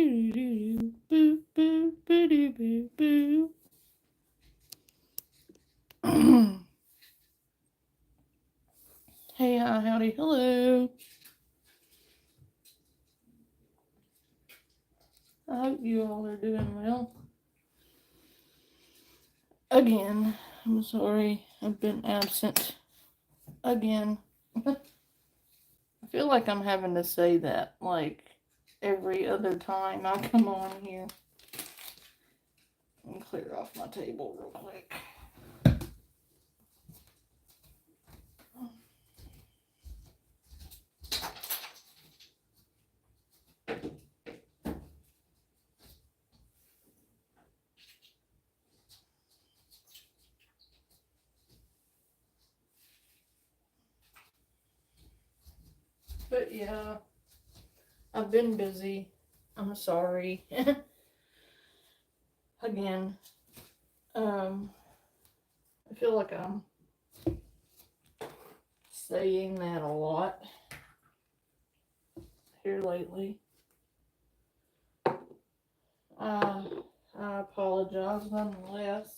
Hey, hi, howdy, hello. I hope you all are doing well. Again, I'm sorry I've been absent. Again. I feel like I'm having to say that like every other time I come on here. Let me clear off my table real quick. But yeah, I've been busy. I'm sorry. Again, I feel like I'm saying that a lot here lately. I apologize nonetheless.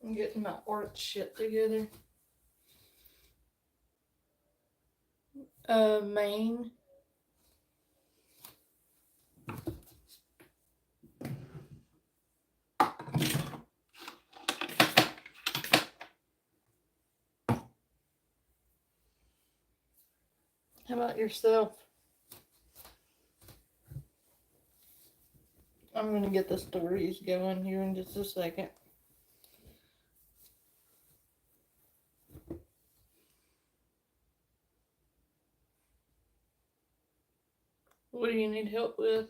I'm getting my art shit together. Maine. How about yourself? I'm gonna get the stories going here in just a second. What do you need help with?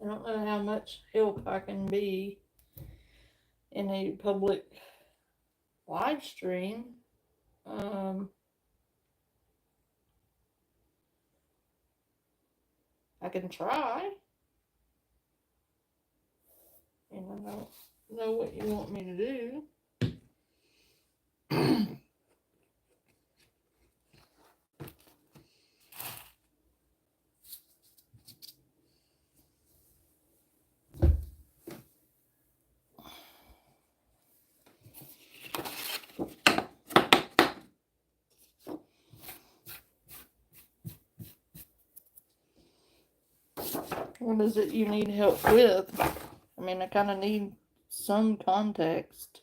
I don't know how much help I can be in a public live stream. I can try. And I don't know what you want me to do. What is it you need help with? I mean, I kind of need some context.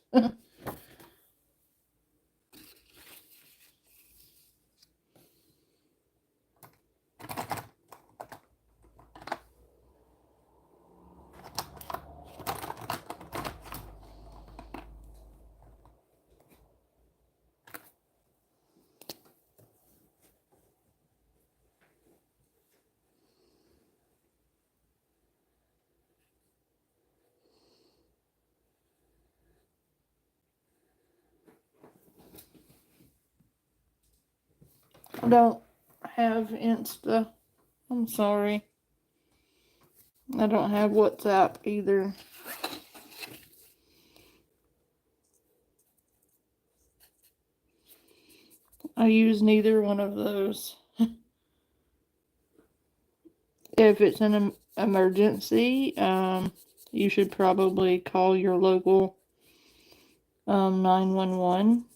I don't have Insta. I'm sorry. I don't have WhatsApp either. I use neither one of those. If it's an emergency, you should probably call your local 911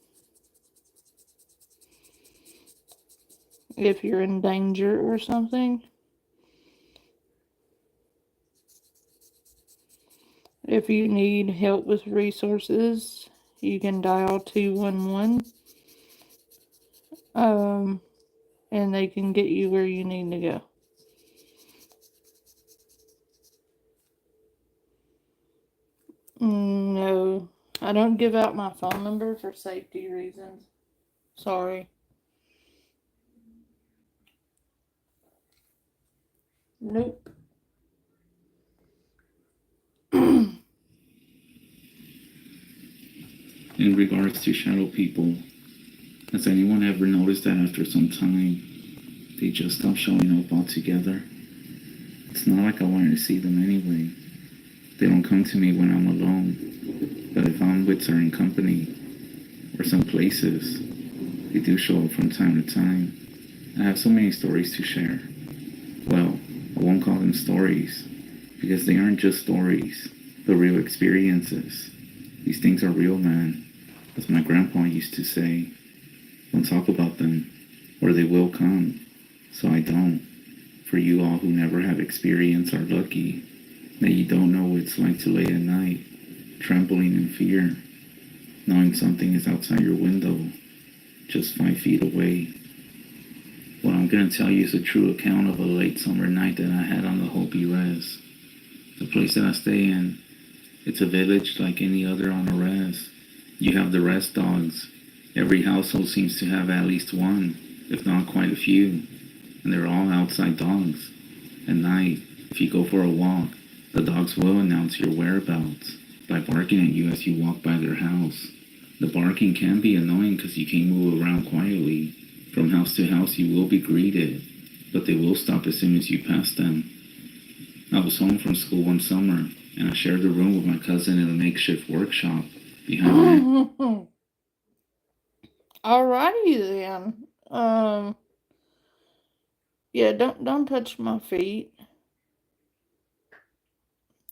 if you're in danger or something. If you need help with resources, you can dial 211, and they can get you where you need to go. No, I don't give out my phone number for safety reasons. Sorry. Nope. In regards to shadow people, Has anyone ever noticed that after some time, they just stop showing up altogether? It's not like I wanted to see them anyway. They don't come to me when I'm alone. But if I'm with certain company or some places, they do show up from time to time. I have so many stories to share. Well, I won't call them stories because they aren't just stories, but real experiences. These things are real, man. As my grandpa used to say, don't talk about them or they will come. So I don't. For you all who never have experience are lucky that you don't know what it's like to lay at night, trembling in fear, knowing something is outside your window, just 5 feet away. What I'm going to tell you is a true account of a late summer night that I had on the Hope US. The place that I stay in, it's a village like any other on a res. You have the res dogs. Every household seems to have at least one, if not quite a few, and they're all outside dogs. At night, if you go for a walk, the dogs will announce your whereabouts by barking at you as you walk by their house. The barking can be annoying because you can't move around quietly. From house to house you will be greeted, but they will stop as soon as you pass them. I was home from school one summer, and I shared a room with my cousin in a makeshift workshop behind my... Alrighty then. Yeah, don't touch my feet.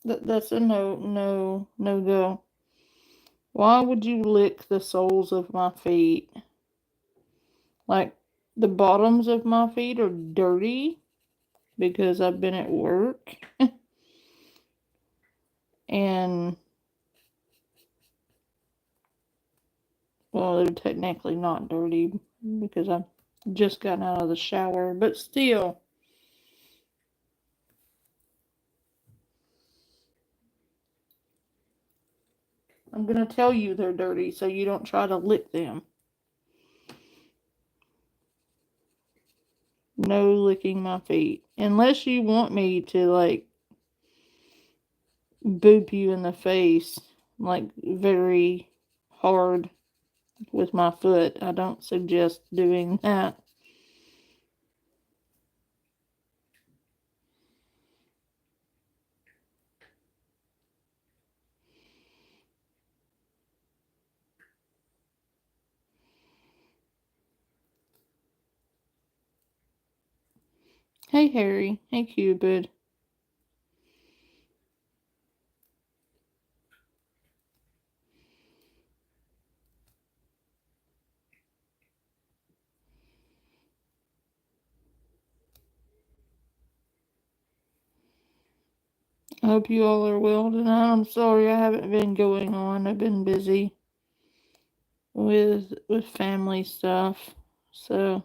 That's a no go. Why would you lick the soles of my feet? Like, the bottoms of my feet are dirty because I've been at work. And, well, they're technically not dirty because I've just gotten out of the shower, but still. I'm gonna tell you they're dirty so you don't try to lick them. No licking my feet. Unless you want me to, like, boop you in the face, like, very hard with my foot. I don't suggest doing that. Hey, Harry. Hey, Cupid. I hope you all are well tonight. I'm sorry I haven't been going on. I've been busy with family stuff. So,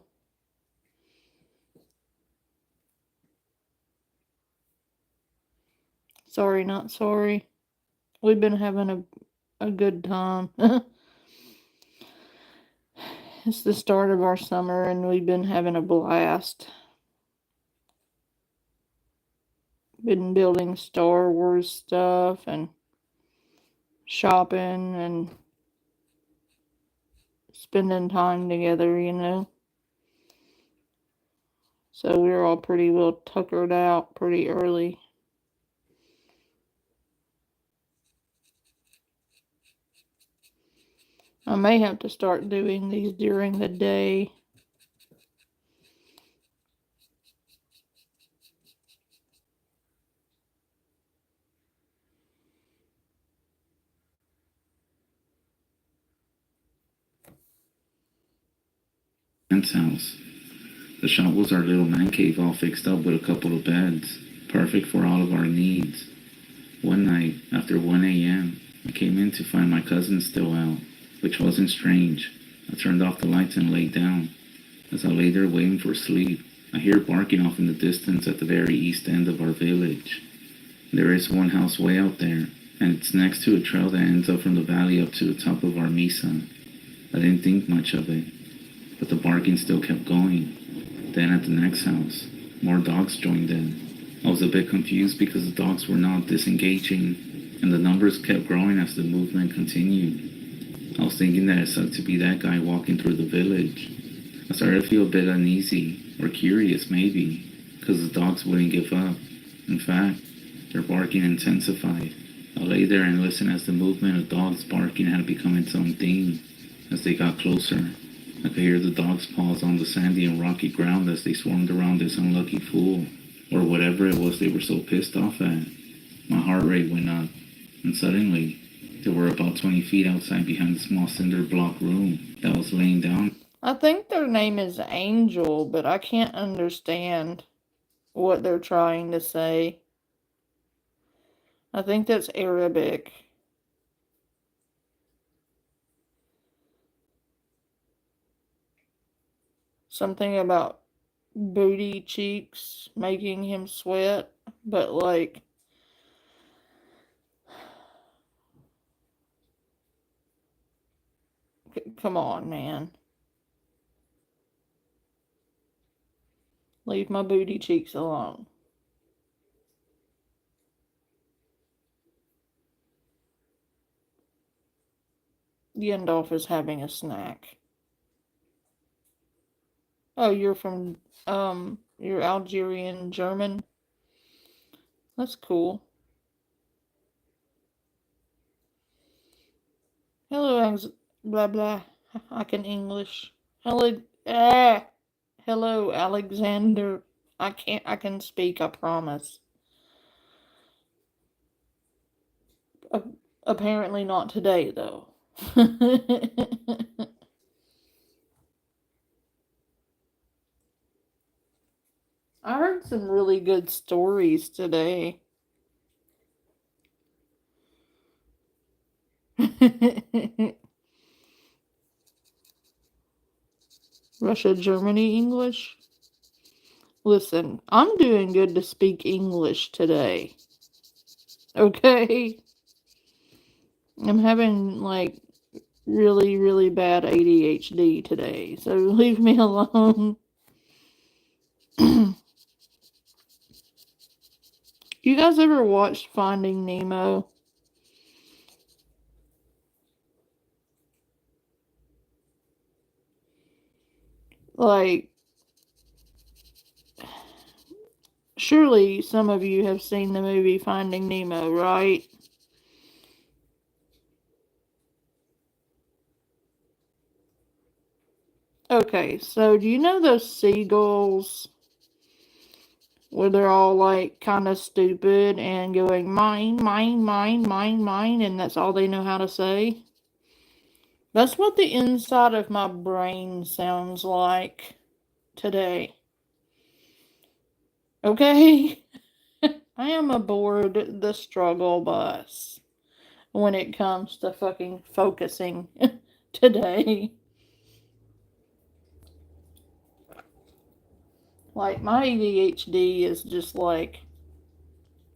sorry, not sorry. We've been having a good time. It's the start of our summer and we've been having a blast. Been building Star Wars stuff and shopping and spending time together. So we're all pretty well tuckered out pretty early. I may have to start doing these during the day. House. The shop was our little man cave all fixed up with a couple of beds, perfect for all of our needs. One night, after 1 a.m., I came in to find my cousin still out, which wasn't strange. I turned off the lights and laid down. As I lay there waiting for sleep, I hear barking off in the distance at the very east end of our village. There is one house way out there, and it's next to a trail that ends up from the valley up to the top of our mesa. I didn't think much of it, but the barking still kept going. Then at the next house, more dogs joined in. I was a bit confused because the dogs were not disengaging, and the numbers kept growing as the movement continued. I was thinking that it sucked to be that guy walking through the village. I started to feel a bit uneasy, or curious maybe, because the dogs wouldn't give up. In fact, their barking intensified. I lay there and listened as the movement of dogs barking had become its own theme. As they got closer, I could hear the dogs' paws on the sandy and rocky ground as they swarmed around this unlucky fool, or whatever it was they were so pissed off at. My heart rate went up, and suddenly, they were about 20 feet outside behind the small cinder block room that was laying down. I think their name is Angel, but I can't understand what they're trying to say. I think that's Arabic. Something about booty cheeks making him sweat, but like, come on, man. Leave my booty cheeks alone. Yendolf is having a snack. Oh, you're from, you're Algerian German? That's cool. Hello, blah blah. I can English. Hello, Alexander. I can speak, I promise. Apparently not today, though. I heard some really good stories today. Russia, Germany, English? Listen, I'm doing good to speak English today. Okay? I'm having, like, really, really bad ADHD today, so leave me alone. You guys ever watched Finding Nemo? Like, surely some of you have seen the movie Finding Nemo, right? Okay, so do you know those seagulls where they're all like kind of stupid and going mine, mine, mine, mine, mine, and that's all they know how to say? That's what the inside of my brain sounds like today. Okay? I am aboard the struggle bus when it comes to fucking focusing today. Like, my ADHD is just like,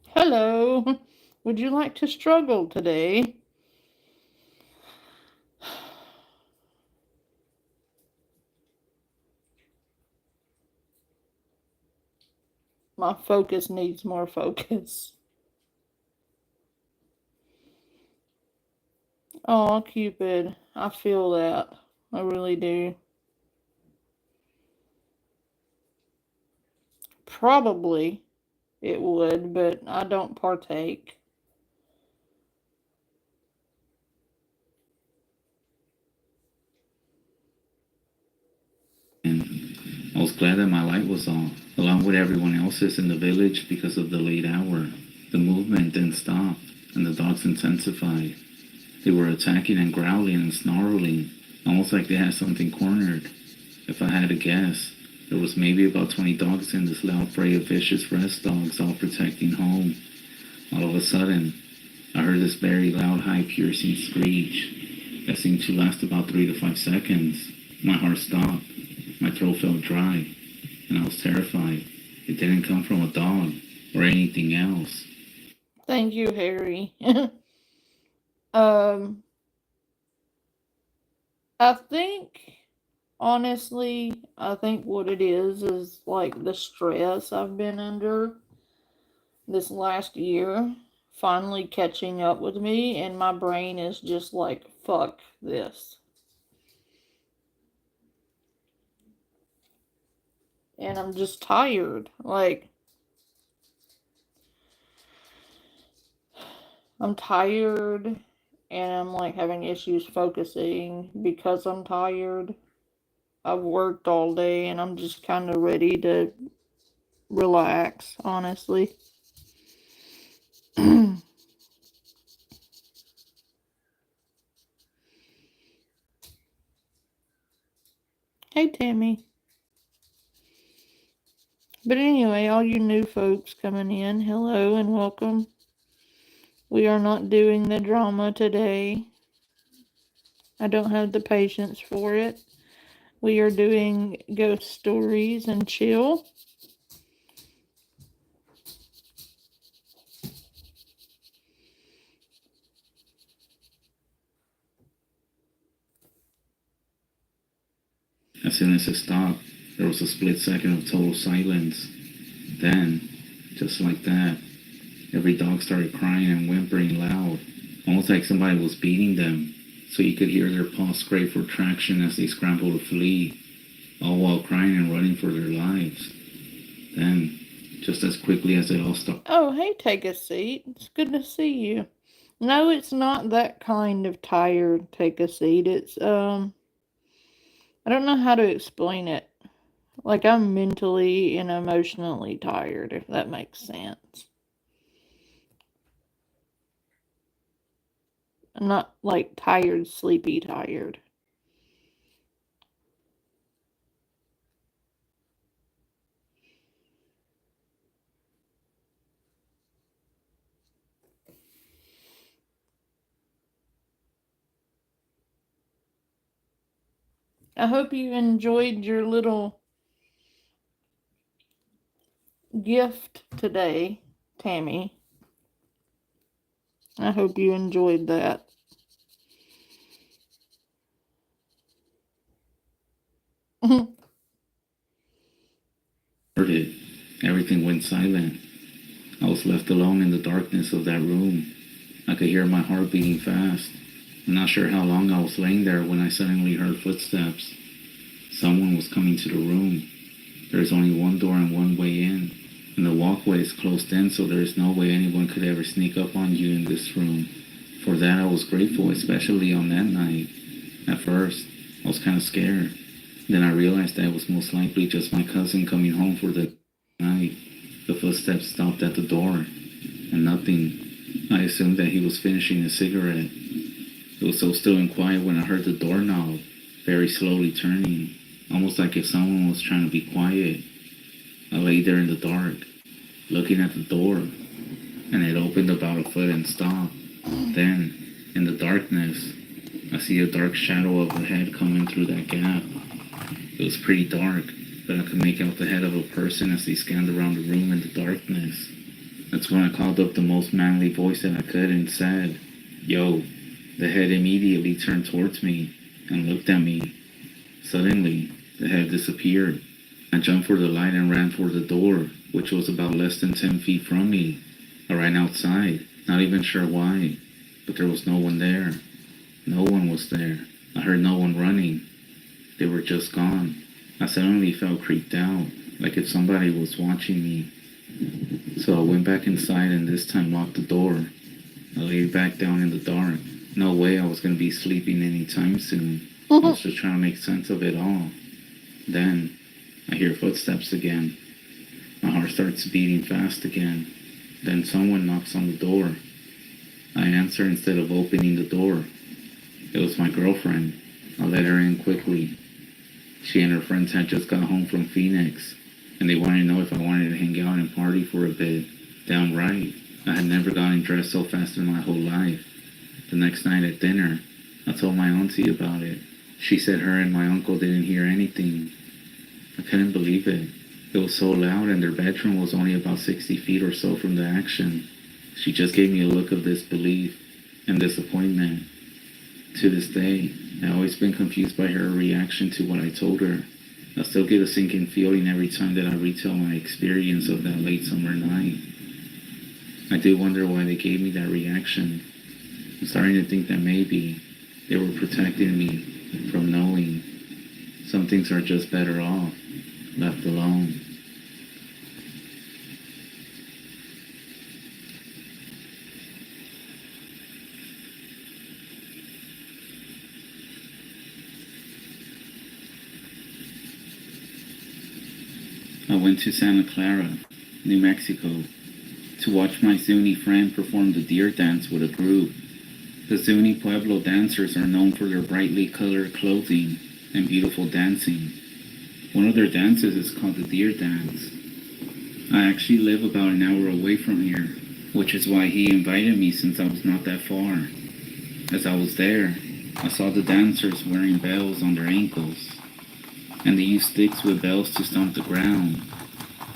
hello, would you like to struggle today? My focus needs more focus. Oh, Cupid, I feel that. I really do. Probably it would, but I don't partake. And I was glad that my light was off, along with everyone else's in the village because of the late hour. The movement didn't stop, and the dogs intensified. They were attacking and growling and snarling, almost like they had something cornered. If I had to guess, there was maybe about 20 dogs in this loud fray of vicious rest dogs all protecting home. All of a sudden, I heard this very loud, high-piercing screech that seemed to last about 3 to 5 seconds. My heart stopped, my throat felt dry, and I was terrified. It didn't come from a dog or anything else. Thank you, Harry. um, I think, honestly, I think what it is like the stress I've been under this last year finally catching up with me, and my brain is just like fuck this. And I'm just tired. Like, I'm tired and I'm like having issues focusing because I'm tired. I've worked all day and I'm just kind of ready to relax, honestly. Hey, Tammy. But anyway, all you new folks coming in, hello and welcome. We are not doing the drama today. I don't have the patience for it. We are doing ghost stories and chill. As soon as it stopped, there was a split second of total silence. Then, just like that, every dog started crying and whimpering loud, almost like somebody was beating them, so you could hear their paws scrape for traction as they scrambled to flee, all while crying and running for their lives. Then, just as quickly as it all stopped. Oh, hey, take a seat. It's good to see you. No, it's not that kind of tired, take a seat. It's, I don't know how to explain it. Like, I'm mentally and emotionally tired, if that makes sense. I'm not like tired, sleepy tired. I hope you enjoyed your little gift today, Tammy. I hope you enjoyed that. Heard it. Everything went silent. I was left alone in the darkness of that room. I could hear my heart beating fast. I'm not sure how long I was laying there when I suddenly heard footsteps. Someone was coming to the room. There is only one door and one way in, and the walkway is closed in, so there is no way anyone could ever sneak up on you in this room. For that I was grateful, especially on that night. At first, I was kind of scared. Then I realized that it was most likely just my cousin coming home for the night. The footsteps stopped at the door, and nothing. I assumed that he was finishing a cigarette. It was so still and quiet when I heard the doorknob very slowly turning, almost like if someone was trying to be quiet. I lay there in the dark, looking at the door, and it opened about a foot and stopped. Then, in the darkness, I see a dark shadow of a head coming through that gap. It was pretty dark, but I could make out the head of a person as they scanned around the room in the darkness. That's when I called up the most manly voice that I could and said, "Yo." The head immediately turned towards me and looked at me. Suddenly, the head disappeared. I jumped for the light and ran for the door, which was about less than 10 feet from me. I ran outside, not even sure why, but there was no one there. No one was there. I heard no one running. They were just gone. I suddenly felt creeped out, like if somebody was watching me. So I went back inside and this time locked the door. I laid back down in the dark. No way I was going to be sleeping anytime soon. I was just trying to make sense of it all. Then, I hear footsteps again. My heart starts beating fast again. Then someone knocks on the door. I answer instead of opening the door. It was my girlfriend. I let her in quickly. She and her friends had just got home from Phoenix, and they wanted to know if I wanted to hang out and party for a bit. Damn right. I had never gotten dressed so fast in my whole life. The next night at dinner, I told my auntie about it. She said her and my uncle didn't hear anything. I couldn't believe it. It was so loud and their bedroom was only about 60 feet or so from the action. She just gave me a look of disbelief and disappointment. To this day, I've always been confused by her reaction to what I told her. I still get a sinking feeling every time that I retell my experience of that late summer night. I do wonder why they gave me that reaction. I'm starting to think that maybe They were protecting me from knowing some things are just better off left alone. I went to Santa Clara, New Mexico, to watch my Zuni friend perform the deer dance with a group. The Zuni Pueblo dancers are known for their brightly colored clothing and beautiful dancing. One of their dances is called the deer dance. I actually live about an hour away from here, which is why he invited me since I was not that far. As I was there, I saw the dancers wearing bells on their ankles, and they used sticks with bells to stomp the ground.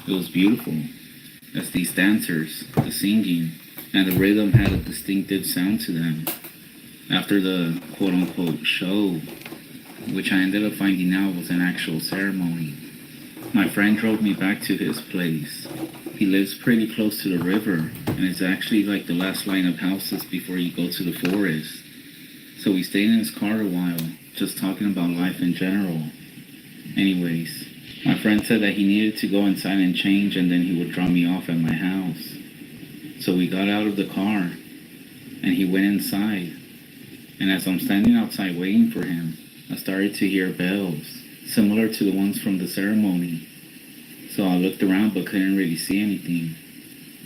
It was beautiful, as these dancers, the singing, and the rhythm had a distinctive sound to them. After the quote-unquote show, which I ended up finding out was an actual ceremony, my friend drove me back to his place. He lives pretty close to the river, and it's actually like the last line of houses before you go to the forest. So we stayed in his car a while, just talking about life in general. Anyways, my friend said that he needed to go inside and change, and then he would drop me off at my house. So we got out of the car, and he went inside. And as I'm standing outside waiting for him, I started to hear bells, similar to the ones from the ceremony. So I looked around but couldn't really see anything.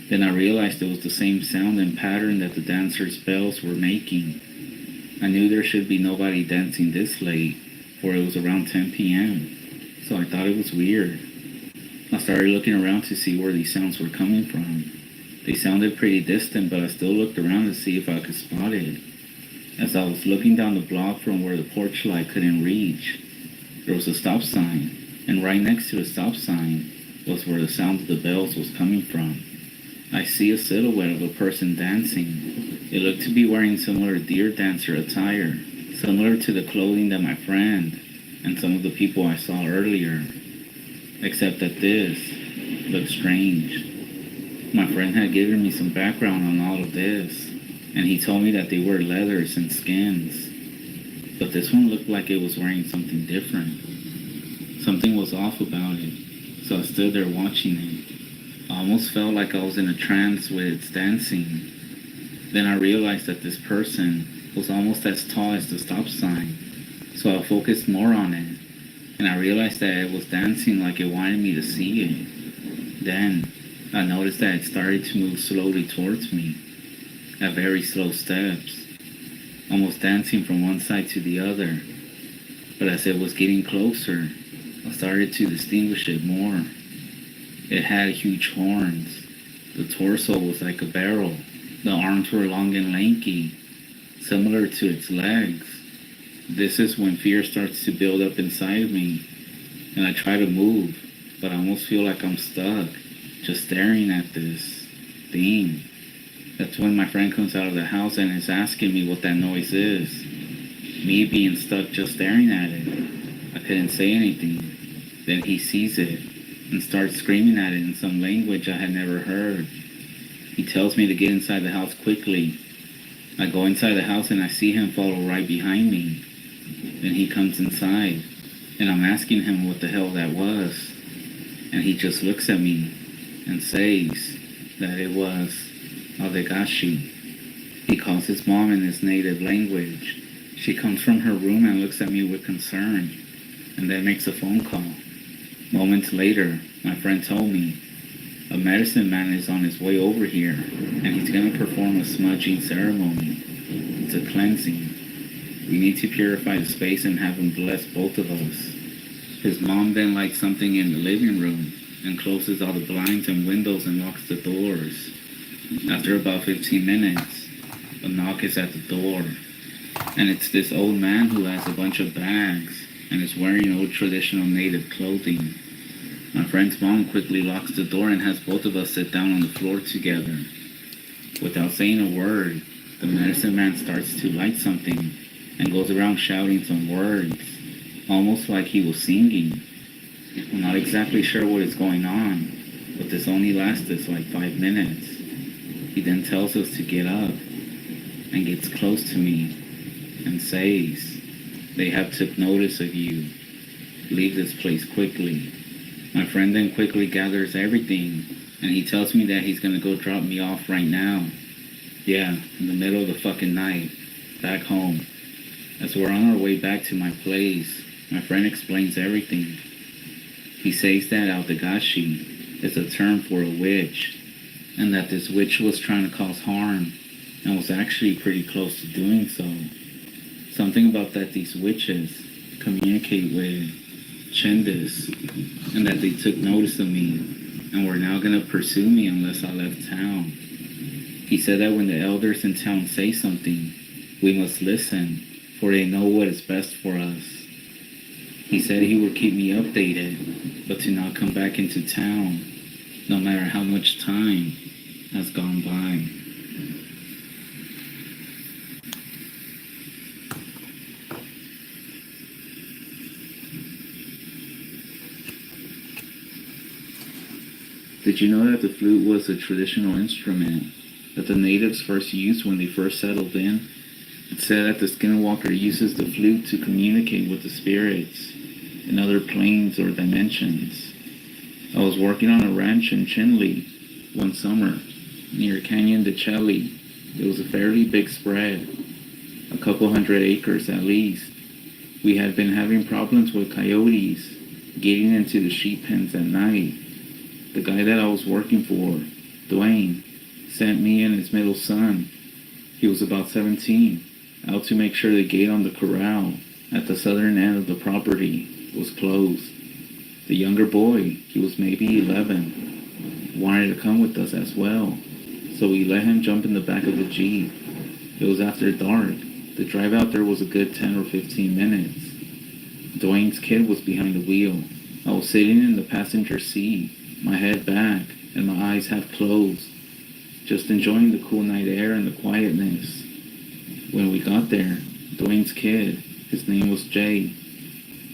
Then I realized it was the same sound and pattern that the dancers' bells were making. I knew there should be nobody dancing this late, for it was around 10 p.m. So I thought it was weird. I started looking around to see where these sounds were coming from. They sounded pretty distant, but I still looked around to see if I could spot it. As I was looking down the block from where the porch light couldn't reach, there was a stop sign, and right next to the stop sign was where the sound of the bells was coming from. I see a silhouette of a person dancing. It looked to be wearing similar deer dancer attire, similar to the clothing that my friend and some of the people I saw earlier, except that this looked strange. My friend had given me some background on all of this, and he told me that they wear leathers and skins. But this one looked like it was wearing something different. Something was off about it, so I stood there watching it. I almost felt like I was in a trance with its dancing. Then I realized that this person was almost as tall as the stop sign, so I focused more on it, and I realized that it was dancing like it wanted me to see it. Then I noticed that it started to move slowly towards me, at very slow steps, almost dancing from one side to the other. But as it was getting closer, I started to distinguish it more. It had huge horns. The torso was like a barrel. The arms were long and lanky, similar to its legs. This is when fear starts to build up inside of me, and I try to move, but I almost feel like I'm stuck, just staring at this thing. That's when my friend comes out of the house and is asking me what that noise is. Me being stuck just staring at it, I couldn't say anything. Then he sees it and starts screaming at it in some language I had never heard. He tells me to get inside the house quickly. I go inside the house and I see him follow right behind me. Then he comes inside, and I'm asking him what the hell that was. And he just looks at me and says that it was Adegashi. He calls his mom in his native language. She comes from her room and looks at me with concern, and then makes a phone call. Moments later, my friend told me, a medicine man is on his way over here, and he's going to perform a smudging ceremony. It's a cleansing. We need to purify the space and have him bless both of us. His mom then lights something in the living room and closes all the blinds and windows and locks the doors. After about 15 minutes, a knock is at the door, and it's this old man who has a bunch of bags and is wearing old traditional native clothing. My friend's mom quickly locks the door and has both of us sit down on the floor together. Without saying a word, the medicine man starts to light something and goes around shouting some words, almost like he was singing. I'm not exactly sure what is going on, but this only lasted like 5 minutes. He then tells us to get up and gets close to me. and says, "They have took notice of you. Leave this place quickly." My friend then quickly gathers everything, and he tells me that he's gonna go drop me off right now. Yeah, in the middle of the fucking night, back home. As we're on our way back to my place, my friend explains everything. He says that Aldagashi is a term for a witch, and that this witch was trying to cause harm, and was actually pretty close to doing so. Something about that these witches communicate with Chendas, and that they took notice of me, and were now gonna pursue me unless I left town. He said that when the elders in town say something, we must listen, for they know what is best for us. He said he would keep me updated, but to not come back into town, no matter how much time has gone by. Did you know that the flute was a traditional instrument that the natives first used when they first settled in? It's said that the skinwalker uses the flute to communicate with the spirits in other planes or dimensions. I was working on a ranch in Chinle one summer, near Canyon de Chelly. It was a fairly big spread, a couple hundred acres at least. We had been having problems with coyotes getting into the sheep pens at night. The guy that I was working for, Dwayne, sent me and his middle son, he was about 17, out to make sure the gate on the corral at the southern end of the property was closed. The younger boy, he was maybe 11, wanted to come with us as well, so we let him jump in the back of the Jeep. It was after dark. The drive out there was a good 10 or 15 minutes. Dwayne's kid was behind the wheel. I was sitting in the passenger seat, my head back and my eyes half closed, just enjoying the cool night air and the quietness. When we got there, Dwayne's kid, his name was Jay,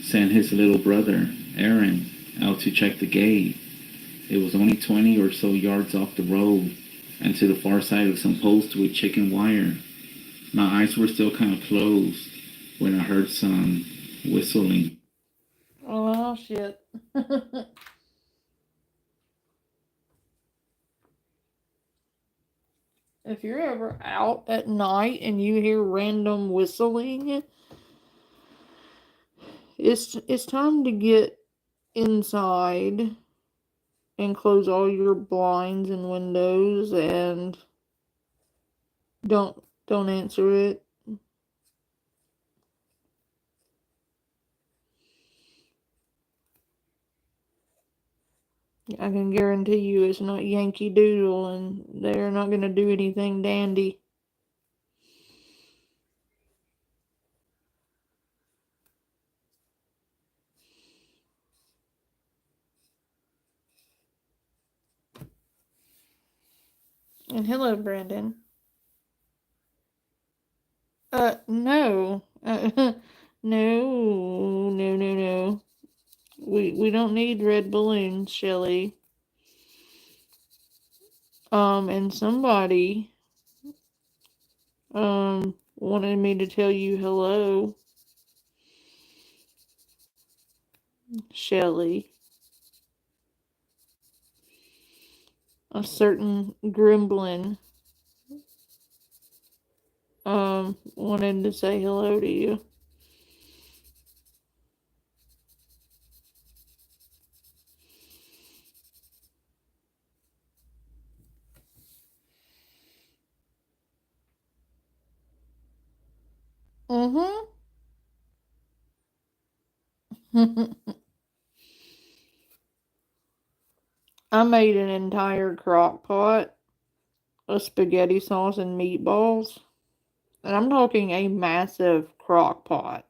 sent his little brother, Aaron, out to check the gate. It was only 20 or so yards off the road and to the far side of some posts with chicken wire. My eyes were still kind of closed when I heard some whistling. Oh, shit. If you're ever out at night and you hear random whistling, it's time to get inside and close all your blinds and windows and don't answer it. I can guarantee you it's not Yankee Doodle and they're not going to do anything dandy. And hello, Brandon. No. No. We don't need red balloons, Shelly. And somebody wanted me to tell you hello, Shelly. A certain gremlin wanted to say hello to you. I made an entire crock pot of spaghetti sauce and meatballs. And I'm talking a massive crock pot.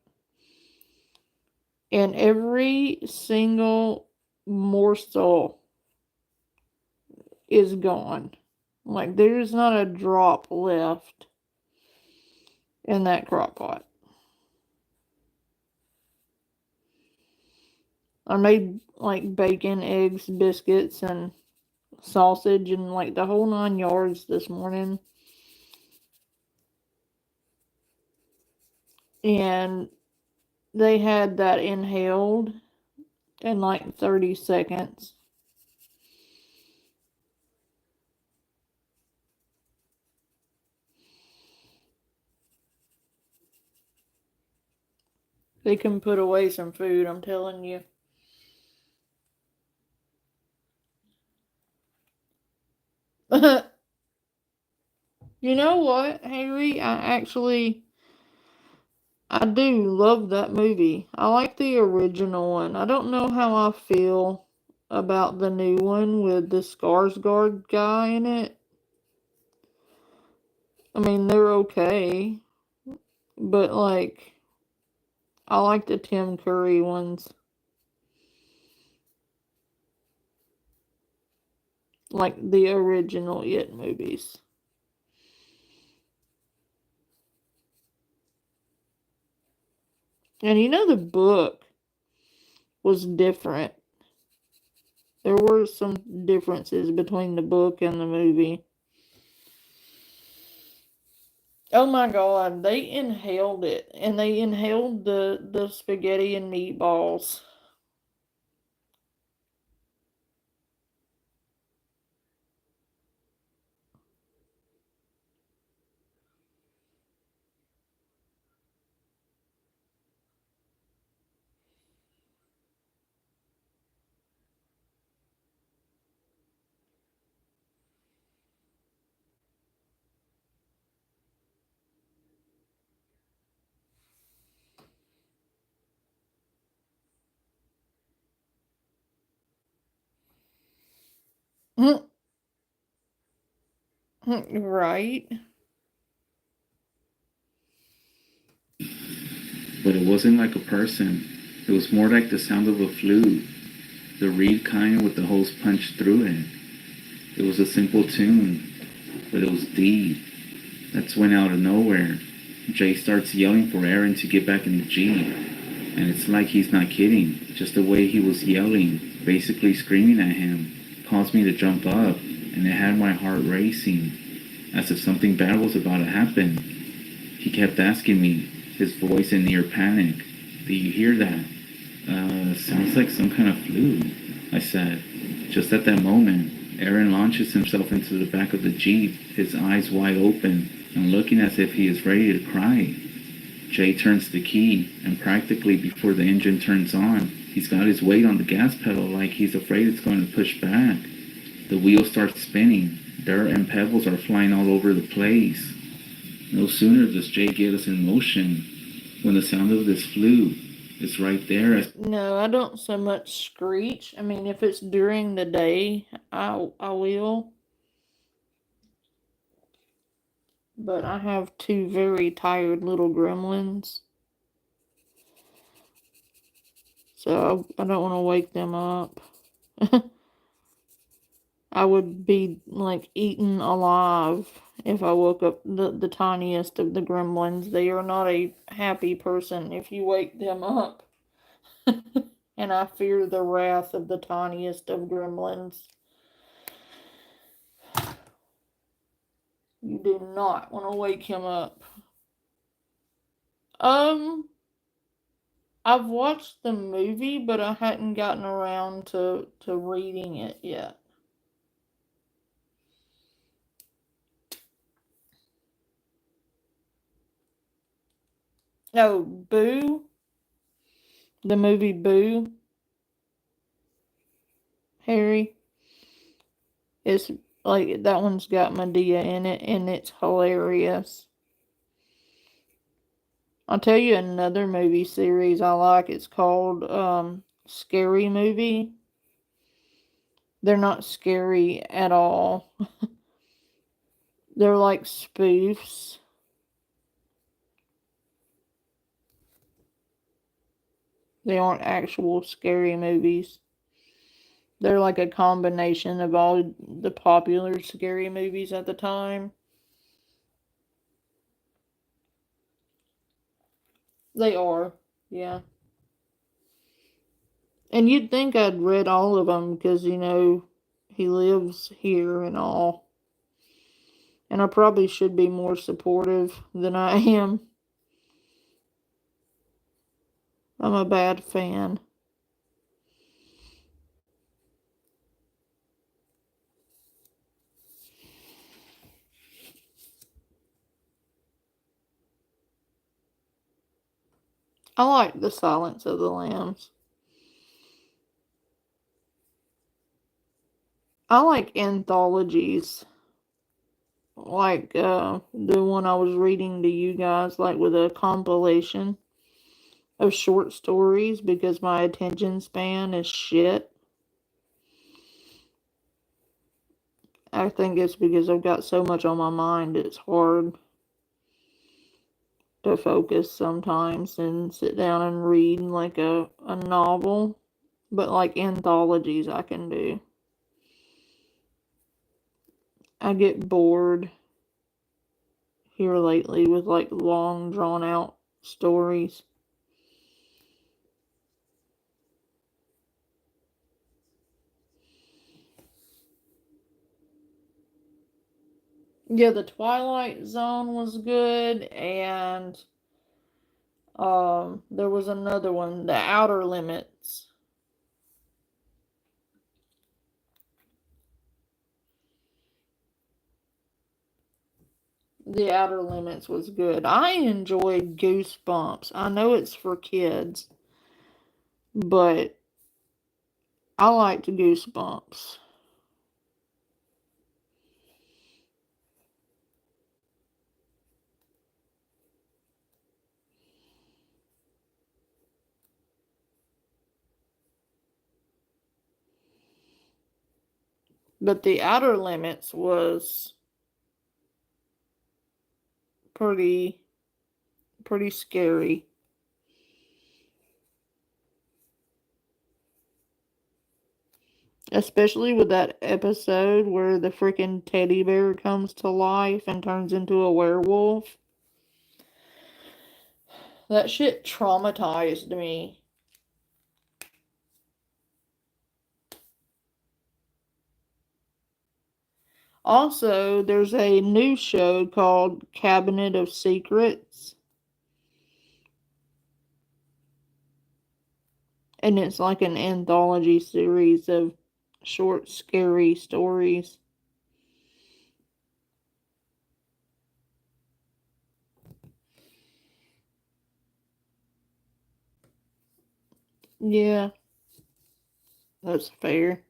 And every single morsel is gone. Like, there's not a drop left in that crock pot. I made like bacon, eggs, biscuits, and sausage, and like the whole 9 yards this morning. and they had that inhaled in like 30 seconds. They can put away some food, I'm telling you. You know what, Harry? I do love that movie. I like the original one. I don't know how I feel about the new one with the Skarsgård guy in it. I mean, they're okay, but like, I like the Tim Curry ones, like the original It movies. And you know, the book was different. There were some differences between the book and the movie. Oh my god, they inhaled it, and they inhaled the spaghetti and meatballs. Right? But it wasn't like a person. It was more like the sound of a flute, the reed kind with the holes punched through it. It was a simple tune, but it was deep. That's when out of nowhere, Jay starts yelling for Aaron to get back in the Jeep. And it's like he's not kidding. Just the way he was yelling, basically screaming at him, caused me to jump up, and it had my heart racing, as if something bad was about to happen. He kept asking me, his voice in near panic, "Do you hear that?" Sounds like some kind of flute, I said. Just at that moment, Aaron launches himself into the back of the Jeep, his eyes wide open, and looking as if he is ready to cry. Jay turns the key, and practically before the engine turns on, he's got his weight on the gas pedal like he's afraid it's going to push back. The wheel starts spinning. Dirt and pebbles are flying all over the place. No sooner does Jay get us in motion when the sound of this flute is right there. No, I don't so much screech. I mean, if it's during the day, I will. But I have two very tired little gremlins, so I don't want to wake them up. I would be like eaten alive if I woke up the tiniest of the gremlins. They are not a happy person if you wake them up. And I fear the wrath of the tiniest of gremlins. You do not want to wake him up. Um, I've watched the movie, but I hadn't gotten around to reading it yet. Oh, Boo, the movie Boo, Harry, is like that one's got Medea in it, and it's hilarious. I'll tell you another movie series I like. It's called Scary Movie. They're not scary at all. They're like spoofs. They aren't actual scary movies. They're like a combination of all the popular scary movies at the time. They are, yeah. And you'd think I'd read all of them because, he lives here and all. And I probably should be more supportive than I am. I'm a bad fan. I like The Silence of the Lambs. I like anthologies. Like the one I was reading to you guys, like with a compilation of short stories because my attention span is shit. I think it's because I've got so much on my mind, it's hard to focus sometimes and sit down and read like a novel. But like anthologies, I can do. I get bored here lately with like long, drawn out stories. Yeah, the Twilight Zone was good, and there was another one, The Outer Limits. The Outer Limits was good. I enjoyed Goosebumps. I know it's for kids, but I liked Goosebumps. But The Outer Limits was pretty scary. Especially with that episode where the freaking teddy bear comes to life and turns into a werewolf. That shit traumatized me. Also, there's a new show called Cabinet of Secrets. And it's like an anthology series of short, scary stories. Yeah, that's fair.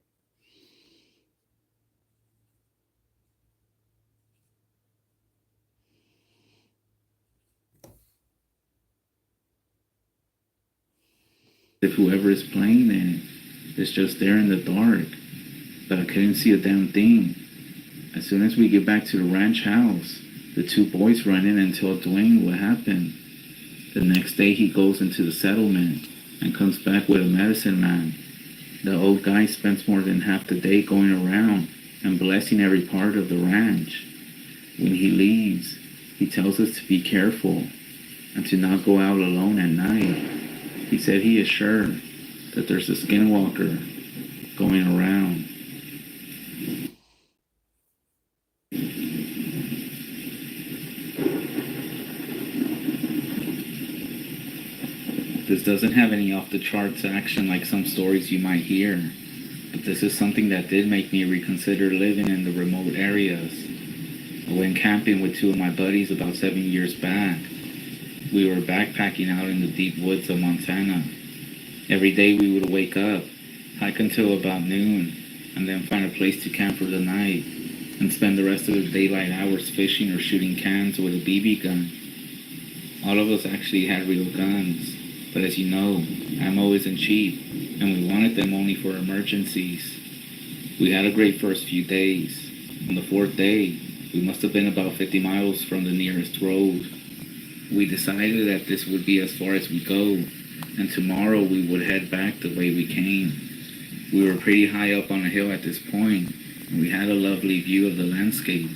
If whoever is playing it is just there in the dark, but I couldn't see a damn thing. As soon as we get back to the ranch house, the two boys run in and tell Dwayne what happened. The next day he goes into the settlement and comes back with a medicine man. The old guy spends more than half the day going around and blessing every part of the ranch. When he leaves, he tells us to be careful and to not go out alone at night. He said he is sure that there's a skinwalker going around. This doesn't have any off-the-charts action like some stories you might hear, but this is something that did make me reconsider living in the remote areas. I went camping with two of my buddies about 7 years back. We were backpacking out in the deep woods of Montana. Every day we would wake up, hike until about noon, and then find a place to camp for the night, and spend the rest of the daylight hours fishing or shooting cans with a BB gun. All of us actually had real guns, but as you know, ammo isn't cheap, and we wanted them only for emergencies. We had a great first few days. On the fourth day, we must have been about 50 miles from the nearest road. We decided that this would be as far as we go, and tomorrow we would head back the way we came. We were pretty high up on a hill at this point, and we had a lovely view of the landscape.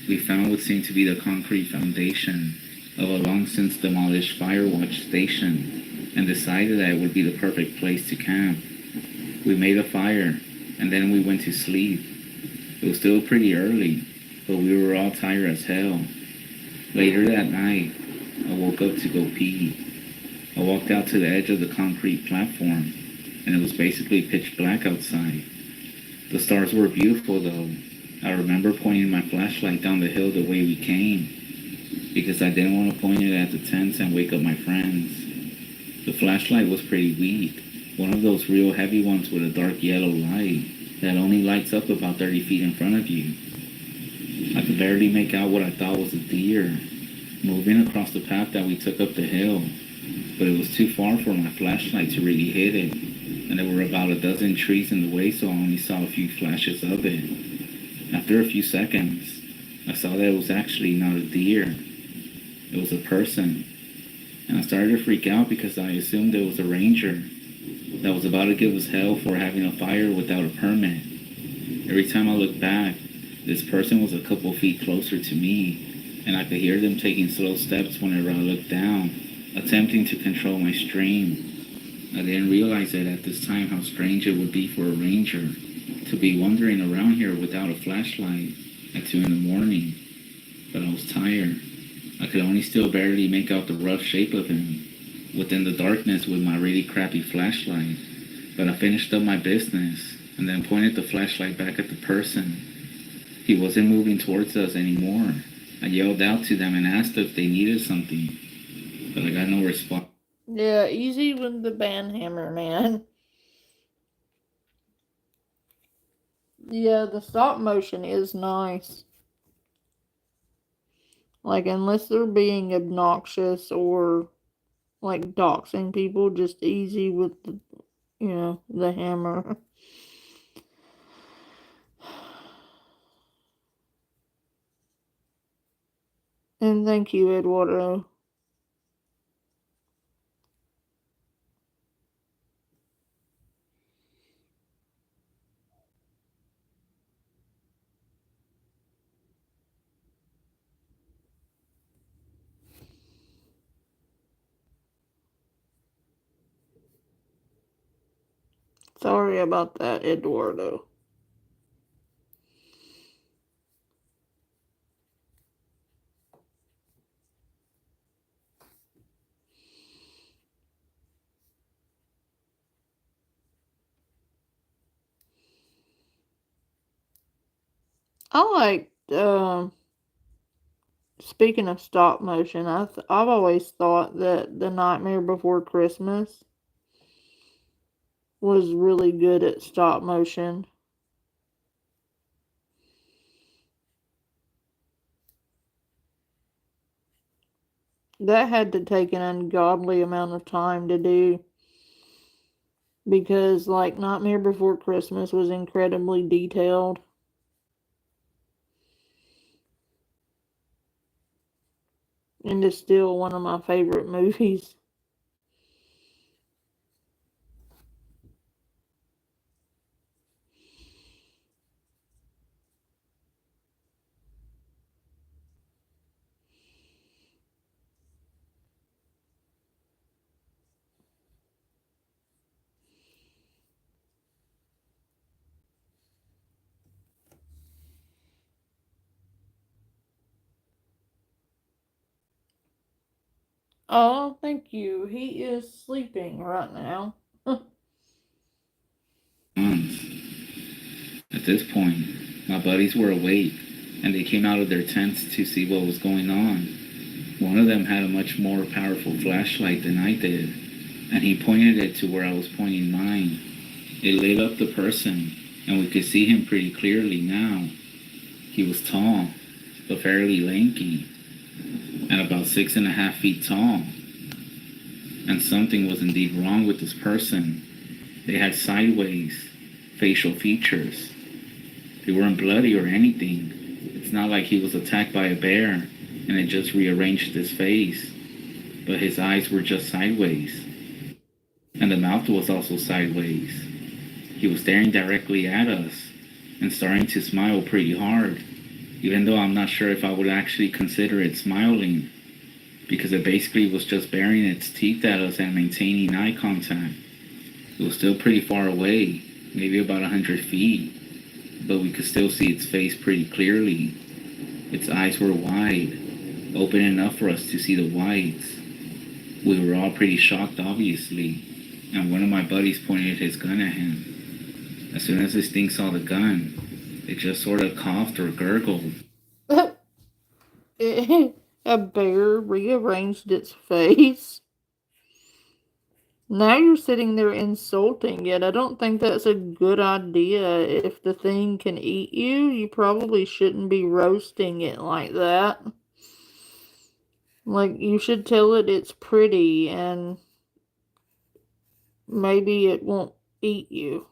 We found what seemed to be the concrete foundation of a long since demolished fire watch station, and decided that it would be the perfect place to camp. We made a fire, and then we went to sleep. It was still pretty early, but we were all tired as hell. Later that night, I woke up to go pee. I walked out to the edge of the concrete platform, and it was basically pitch black outside. The stars were beautiful, though. I remember pointing my flashlight down the hill the way we came, because I didn't want to point it at the tents and wake up my friends. The flashlight was pretty weak, one of those real heavy ones with a dark yellow light that only lights up about 30 feet in front of you. I could barely make out what I thought was a deer, moving across the path that we took up the hill, but it was too far for my flashlight to really hit it, and there were about a dozen trees in the way, so I only saw a few flashes of it. After a few seconds, I saw that it was actually not a deer. It was a person, and I started to freak out because I assumed it was a ranger that was about to give us hell for having a fire without a permit. Every time I looked back, this person was a couple feet closer to me, and I could hear them taking slow steps whenever I looked down, attempting to control my stream. I didn't realize it at this time how strange it would be for a ranger to be wandering around here without a flashlight at 2 in the morning, but I was tired. I could only still barely make out the rough shape of him within the darkness with my really crappy flashlight, but I finished up my business and then pointed the flashlight back at the person. He wasn't moving towards us anymore. I yelled out to them and asked if they needed something, but I got no response. Yeah, easy with the band hammer, man. Yeah, the stop motion is nice. Like, unless they're being obnoxious or like doxing people, just easy with the, the hammer. And thank you, Eduardo. Sorry about that, Eduardo. I like, speaking of stop motion, I've always thought that The Nightmare Before Christmas was really good at stop motion. That had to take an ungodly amount of time to do because, like, Nightmare Before Christmas was incredibly detailed. And it's still one of my favorite movies. Oh, thank you. He is sleeping right now. At this point, my buddies were awake, and they came out of their tents to see what was going on. One of them had a much more powerful flashlight than I did, and he pointed it to where I was pointing mine. It lit up the person, and we could see him pretty clearly now. He was tall, but fairly lanky, and about 6.5 feet tall. And something was indeed wrong with this person. They had sideways facial features. They weren't bloody or anything. It's not like he was attacked by a bear and it just rearranged his face, but his eyes were just sideways. And the mouth was also sideways. He was staring directly at us and starting to smile pretty hard, even though I'm not sure if I would actually consider it smiling, because it basically was just baring its teeth at us and maintaining eye contact. It was still pretty far away, maybe about 100 feet, but we could still see its face pretty clearly. Its eyes were wide, open enough for us to see the whites. We were all pretty shocked, obviously, and one of my buddies pointed his gun at him. As soon as this thing saw the gun, it just sort of coughed or gurgled. A bear rearranged its face. Now you're sitting there insulting it. I don't think that's a good idea. If the thing can eat you, you probably shouldn't be roasting it like that. Like, you should tell it it's pretty and maybe it won't eat you.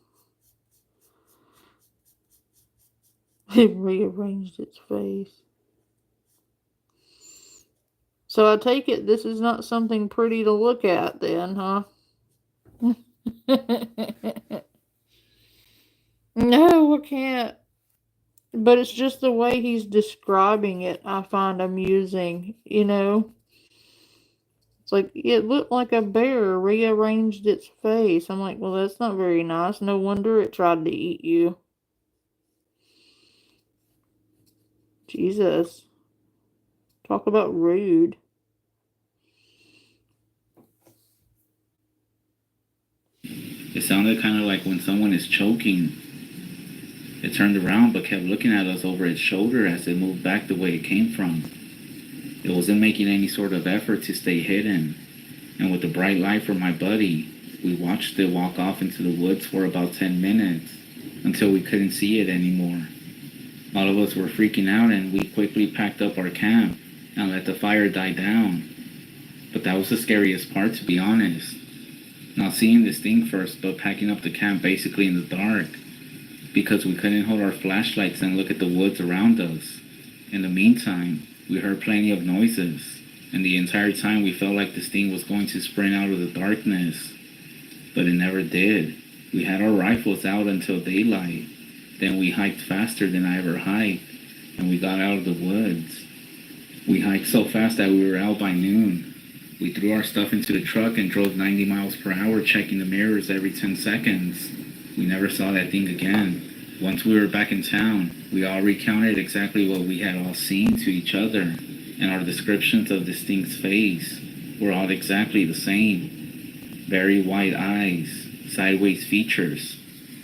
It rearranged its face. So I take it this is not something pretty to look at then, huh? No, I can't. But it's just the way he's describing it I find amusing, you know? It's like, it looked like a bear rearranged its face. I'm like, well, that's not very nice. No wonder it tried to eat you. Jesus. Talk about rude. It sounded kind of like when someone is choking. It turned around but kept looking at us over its shoulder as it moved back the way it came from. It wasn't making any sort of effort to stay hidden. And with the bright light from my buddy, we watched it walk off into the woods for about 10 minutes until we couldn't see it anymore. All of us were freaking out and we quickly packed up our camp and let the fire die down. But that was the scariest part, to be honest. Not seeing this thing first, but packing up the camp basically in the dark because we couldn't hold our flashlights and look at the woods around us. In the meantime, we heard plenty of noises, and the entire time we felt like this thing was going to sprint out of the darkness. But it never did. We had our rifles out until daylight. Then we hiked faster than I ever hiked, and we got out of the woods. We hiked so fast that we were out by noon. We threw our stuff into the truck and drove 90 miles per hour, checking the mirrors every 10 seconds. We never saw that thing again. Once we were back in town, we all recounted exactly what we had all seen to each other, and our descriptions of this thing's face were all exactly the same. Very white eyes, sideways features.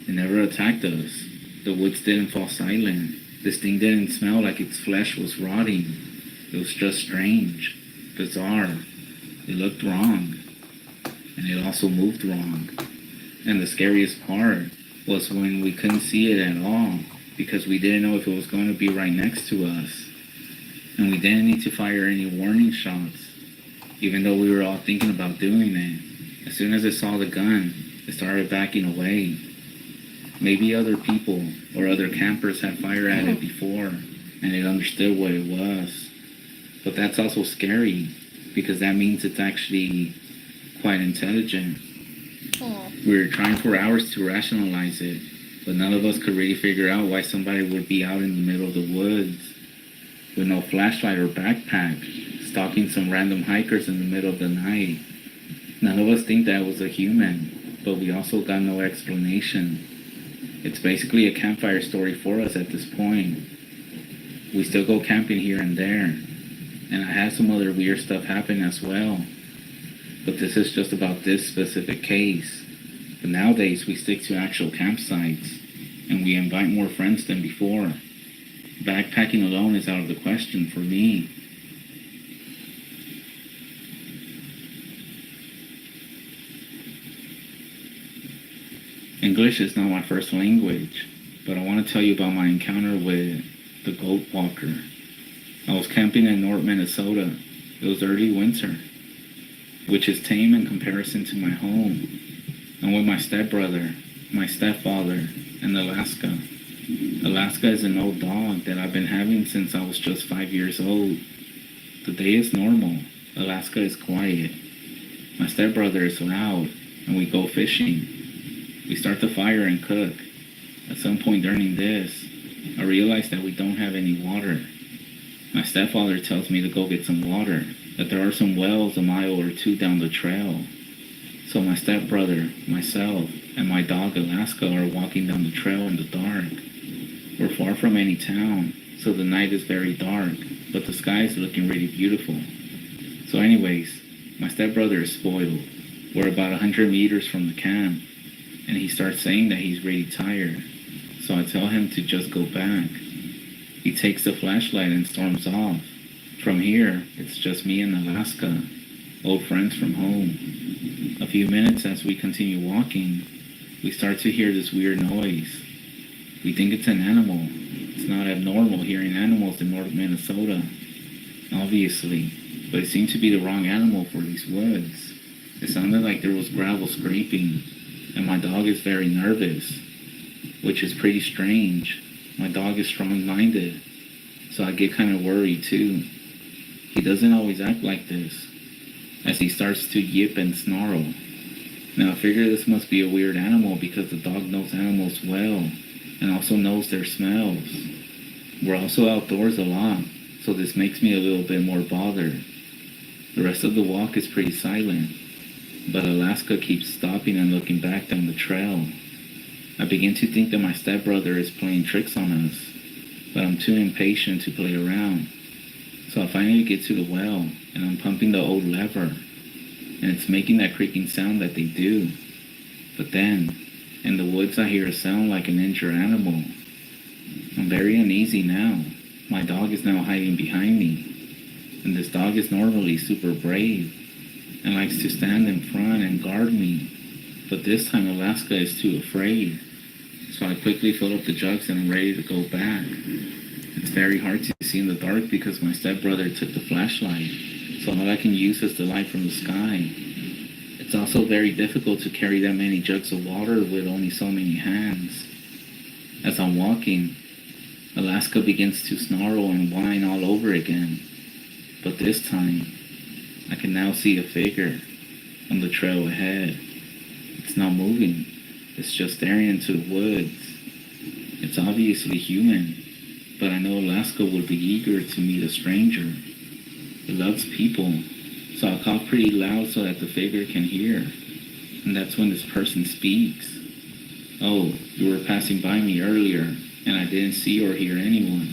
It never attacked us. The woods didn't fall silent. This thing didn't smell like its flesh was rotting. It was just strange, bizarre. It looked wrong, and it also moved wrong. And the scariest part was when we couldn't see it at all because we didn't know if it was going to be right next to us. And we didn't need to fire any warning shots, even though we were all thinking about doing it. As soon as it saw the gun, it started backing away. Maybe other people or other campers had fired at it before, and it understood what it was. But that's also scary, because that means it's actually quite intelligent. We were trying for hours to rationalize it, but none of us could really figure out why somebody would be out in the middle of the woods with no flashlight or backpack, stalking some random hikers in the middle of the night. None of us think that was a human, but we also got no explanation. It's basically a campfire story for us at this point. We still go camping here and there, and I had some other weird stuff happen as well. But this is just about this specific case. But nowadays we stick to actual campsites, and we invite more friends than before. Backpacking alone is out of the question for me. English is not my first language, but I want to tell you about my encounter with the goat walker. I was camping in North Minnesota. It was early winter, which is tame in comparison to my home. I'm with my stepbrother, my stepfather, and Alaska. Alaska is an old dog that I've been having since I was just 5 years old. The day is normal. Alaska is quiet. My stepbrother is loud, and we go fishing. We start the fire and cook. At some point during this, I realize that we don't have any water. My stepfather tells me to go get some water, that there are some wells a mile or two down the trail. So my stepbrother, myself, and my dog Alaska are walking down the trail in the dark. We're far from any town, so the night is very dark, but the sky is looking really beautiful. So anyways, My stepbrother is spoiled. We're about 100 meters from the camp, and he starts saying that he's really tired. So I tell him to just go back. He takes the flashlight and storms off. From here, it's just me and Alaska, old friends from home. A few minutes as we continue walking, we start to hear this weird noise. We think it's an animal. It's not abnormal hearing animals in northern Minnesota, obviously, but it seemed to be the wrong animal for these woods. It sounded like there was gravel scraping, and my dog is very nervous, which is pretty strange. My dog is strong-minded, so I get kind of worried too. He doesn't always act like this, as he starts to yip and snarl. Now I figure this must be a weird animal because the dog knows animals well, and also knows their smells. We're also outdoors a lot, so this makes me a little bit more bothered. The rest of the walk is pretty silent, but Alaska keeps stopping and looking back down the trail. I begin to think that my stepbrother is playing tricks on us, but I'm too impatient to play around. So I finally get to the well, and I'm pumping the old lever, and it's making that creaking sound that they do. But then, in the woods I hear a sound like an injured animal. I'm very uneasy now. My dog is now hiding behind me, and this dog is normally super brave, and likes to stand in front and guard me. But this time Alaska is too afraid. So I quickly fill up the jugs and I'm ready to go back. It's very hard to see in the dark because my stepbrother took the flashlight, so all I can use is the light from the sky. It's also very difficult to carry that many jugs of water with only so many hands. As I'm walking, Alaska begins to snarl and whine all over again. But this time, I can now see a figure on the trail ahead. It's not moving. It's just staring into the woods. It's obviously human, but I know Alaska would be eager to meet a stranger. It loves people, so I cough pretty loud so that the figure can hear. And that's when this person speaks. "Oh, you were passing by me earlier, and I didn't see or hear anyone."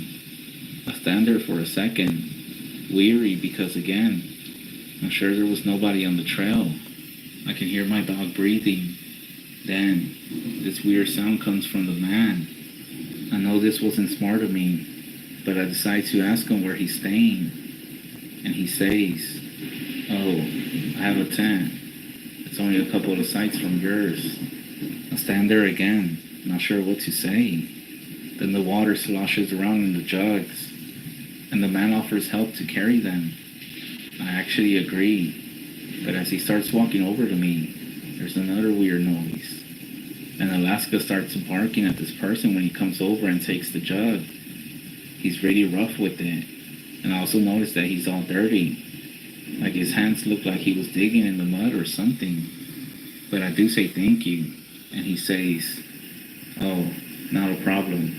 I stand there for a second, weary because again, I'm sure there was nobody on the trail. I can hear my dog breathing. Then, this weird sound comes from the man. I know this wasn't smart of me, but I decide to ask him where he's staying. And he says, "Oh, I have a tent. It's only a couple of sites from yours." I stand there again, not sure what to say. Then the water sloshes around in the jugs, and the man offers help to carry them. I actually agree, but as he starts walking over to me, there's another weird noise. And Alaska starts barking at this person when he comes over and takes the jug. He's really rough with it, and I also notice that he's all dirty. Like his hands look like he was digging in the mud or something. But I do say thank you, and he says, "Oh, not a problem,"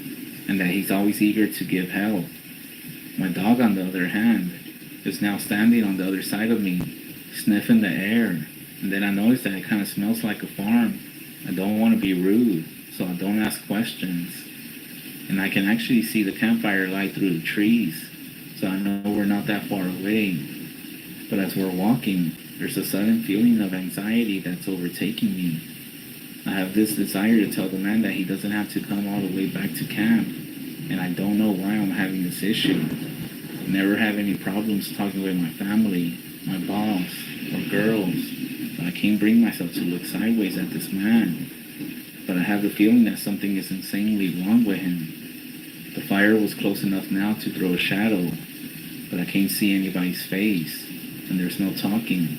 and that he's always eager to give help. My dog, on the other hand, is now standing on the other side of me, sniffing the air, and then I notice that it kind of smells like a farm. I don't want to be rude, so I don't ask questions. And I can actually see the campfire light through the trees, so I know we're not that far away. But as we're walking, there's a sudden feeling of anxiety that's overtaking me. I have this desire to tell the man that he doesn't have to come all the way back to camp, and I don't know why I'm having this issue. I never have any problems talking with my family, my boss, or girls, but I can't bring myself to look sideways at this man. But I have the feeling that something is insanely wrong with him. The fire was close enough now to throw a shadow, but I can't see anybody's face, and there's no talking.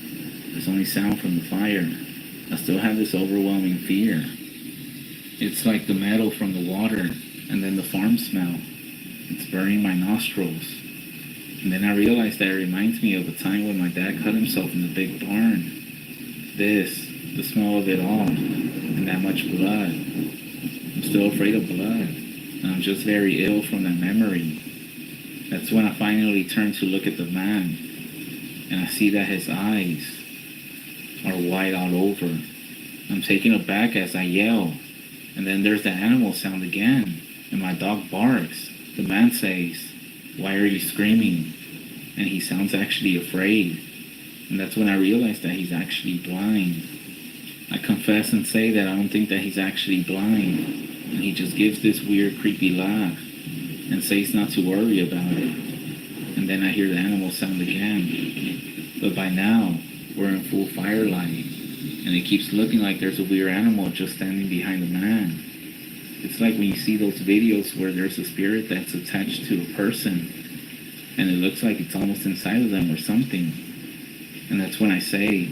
There's only sound from the fire. I still have this overwhelming fear. It's like the metal from the water, and then the farm smell. It's burning my nostrils. And then I realize that it reminds me of a time when my dad cut himself in the big barn. The smell of it all, and that much blood. I'm still afraid of blood, and I'm just very ill from that memory. That's when I finally turn to look at the man, and I see that his eyes are white all over. I'm taken aback as I yell, and then there's the animal sound again, and my dog barks. The man says, "Why are you screaming?" And he sounds actually afraid. And that's when I realized that he's actually blind. I confess and say that I don't think that he's actually blind. And he just gives this weird, creepy laugh and says not to worry about it. And then I hear the animal sound again. But by now, we're in full firelight. And it keeps looking like there's a weird animal just standing behind the man. It's like when you see those videos where there's a spirit that's attached to a person. And it looks like it's almost inside of them or something. And that's when I say,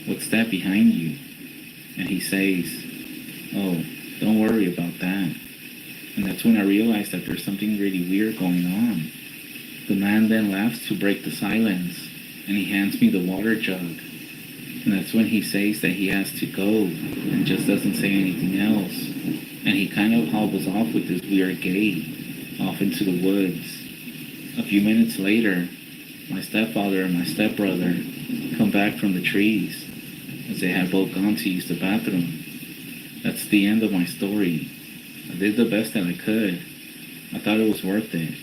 "What's that behind you?" And he says, "Oh, don't worry about that." And that's when I realize that there's something really weird going on. The man then laughs to break the silence, and he hands me the water jug. And that's when he says that he has to go, and just doesn't say anything else. And he kind of hobbles off with this weird gait, off into the woods. A few minutes later, my stepfather and my stepbrother come back from the trees, as they had both gone to use the bathroom. That's the end of my story. I did the best that I could. I thought it was worth it.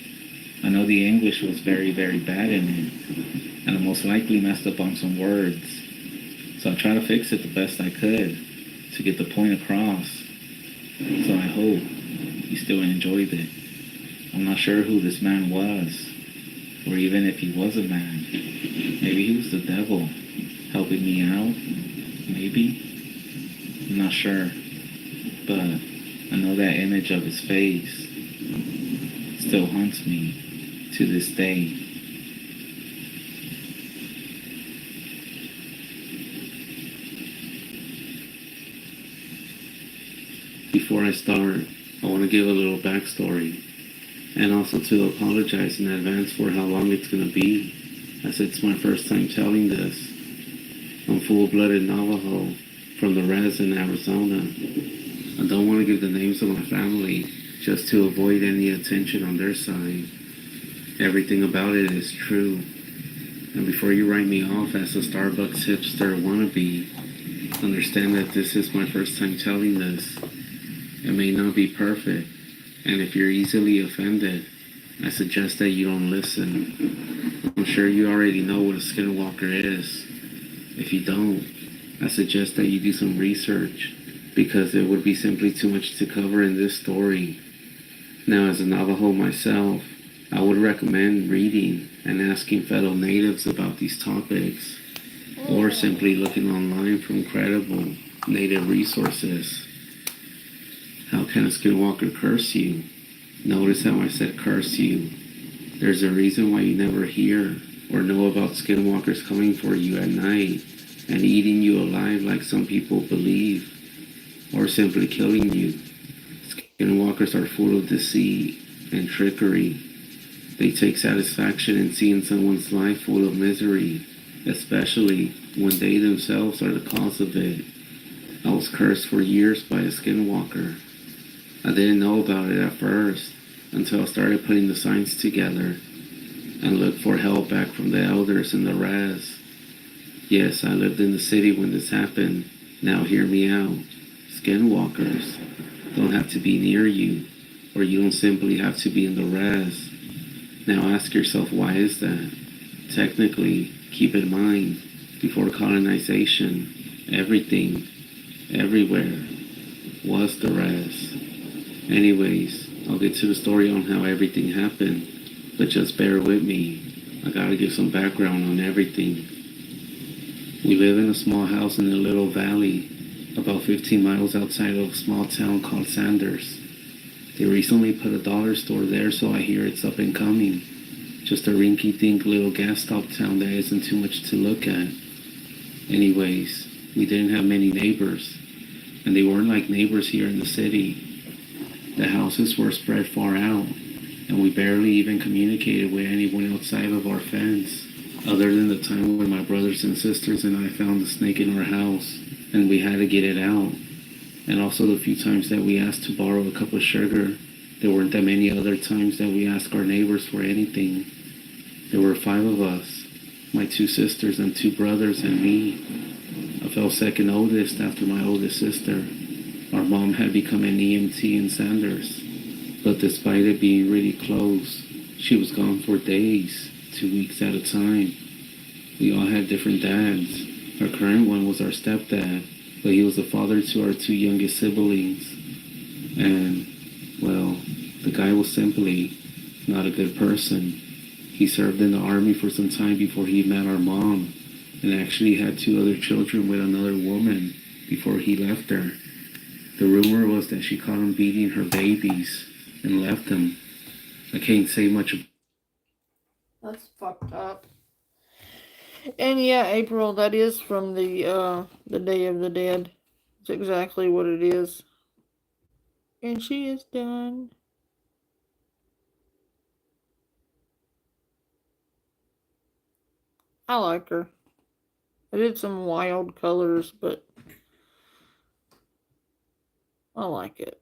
I know the English was very, very bad in it, and I most likely messed up on some words. So I tried to fix it the best I could to get the point across. So I hope you still enjoyed it. I'm not sure who this man was, or even if he was a man. Maybe he was the devil helping me out. Maybe. I'm not sure. But I know that image of his face still haunts me to this day. Before I start, I want to give a little backstory, and also to apologize in advance for how long it's going to be, as it's my first time telling this. I'm full-blooded Navajo from the res in Arizona. I don't want to give the names of my family just to avoid any attention on their side. Everything about it is true. And before you write me off as a Starbucks hipster wannabe, understand that this is my first time telling this. It may not be perfect, and if you're easily offended, I suggest that you don't listen. I'm sure you already know what a skinwalker is. If you don't, I suggest that you do some research, because it would be simply too much to cover in this story. Now, as a Navajo myself, I would recommend reading and asking fellow natives about these topics, or simply looking online from credible native resources. How can a skinwalker curse you? Notice how I said curse you. There's a reason why you never hear or know about skinwalkers coming for you at night and eating you alive like some people believe, or simply killing you. Skinwalkers are full of deceit and trickery. They take satisfaction in seeing someone's life full of misery, especially when they themselves are the cause of it. I was cursed for years by a skinwalker. I didn't know about it at first until I started putting the signs together and looked for help back from the elders in the res. Yes, I lived in the city when this happened. Now hear me out. Skinwalkers don't have to be near you, or you don't simply have to be in the res. Now ask yourself, why is that? Technically, keep in mind, before colonization, everything, everywhere, was the res. Anyways, I'll get to the story on how everything happened, but just bear with me. I gotta give some background on everything. We live in a small house in a little valley, about 15 miles outside of a small town called Sanders. They recently put a dollar store there, so I hear it's up and coming. Just a rinky-dink little gas stop town that isn't too much to look at. Anyways, we didn't have many neighbors, and they weren't like neighbors here in the city. The houses were spread far out, and we barely even communicated with anyone outside of our fence, other than the time when my brothers and sisters and I found the snake in our house, and we had to get it out. And also the few times that we asked to borrow a cup of sugar. There weren't that many other times that we asked our neighbors for anything. There were 5 of us, my 2 sisters and 2 brothers and me. I fell second oldest after my oldest sister. Our mom had become an EMT in Sanders, but despite it being really close, she was gone for days, 2 weeks at a time. We all had different dads. Our current one was our stepdad, but he was the father to our two youngest siblings. And, well, the guy was simply not a good person. He served in the army for some time before he met our mom, and actually had two other children with another woman before he left her. The rumor was that she caught him beating her babies and left them. I can't say much. That's fucked up. And yeah, April, that is from the Day of the Dead. It's exactly what it is. And she is done. I like her. I did some wild colors, but I like it.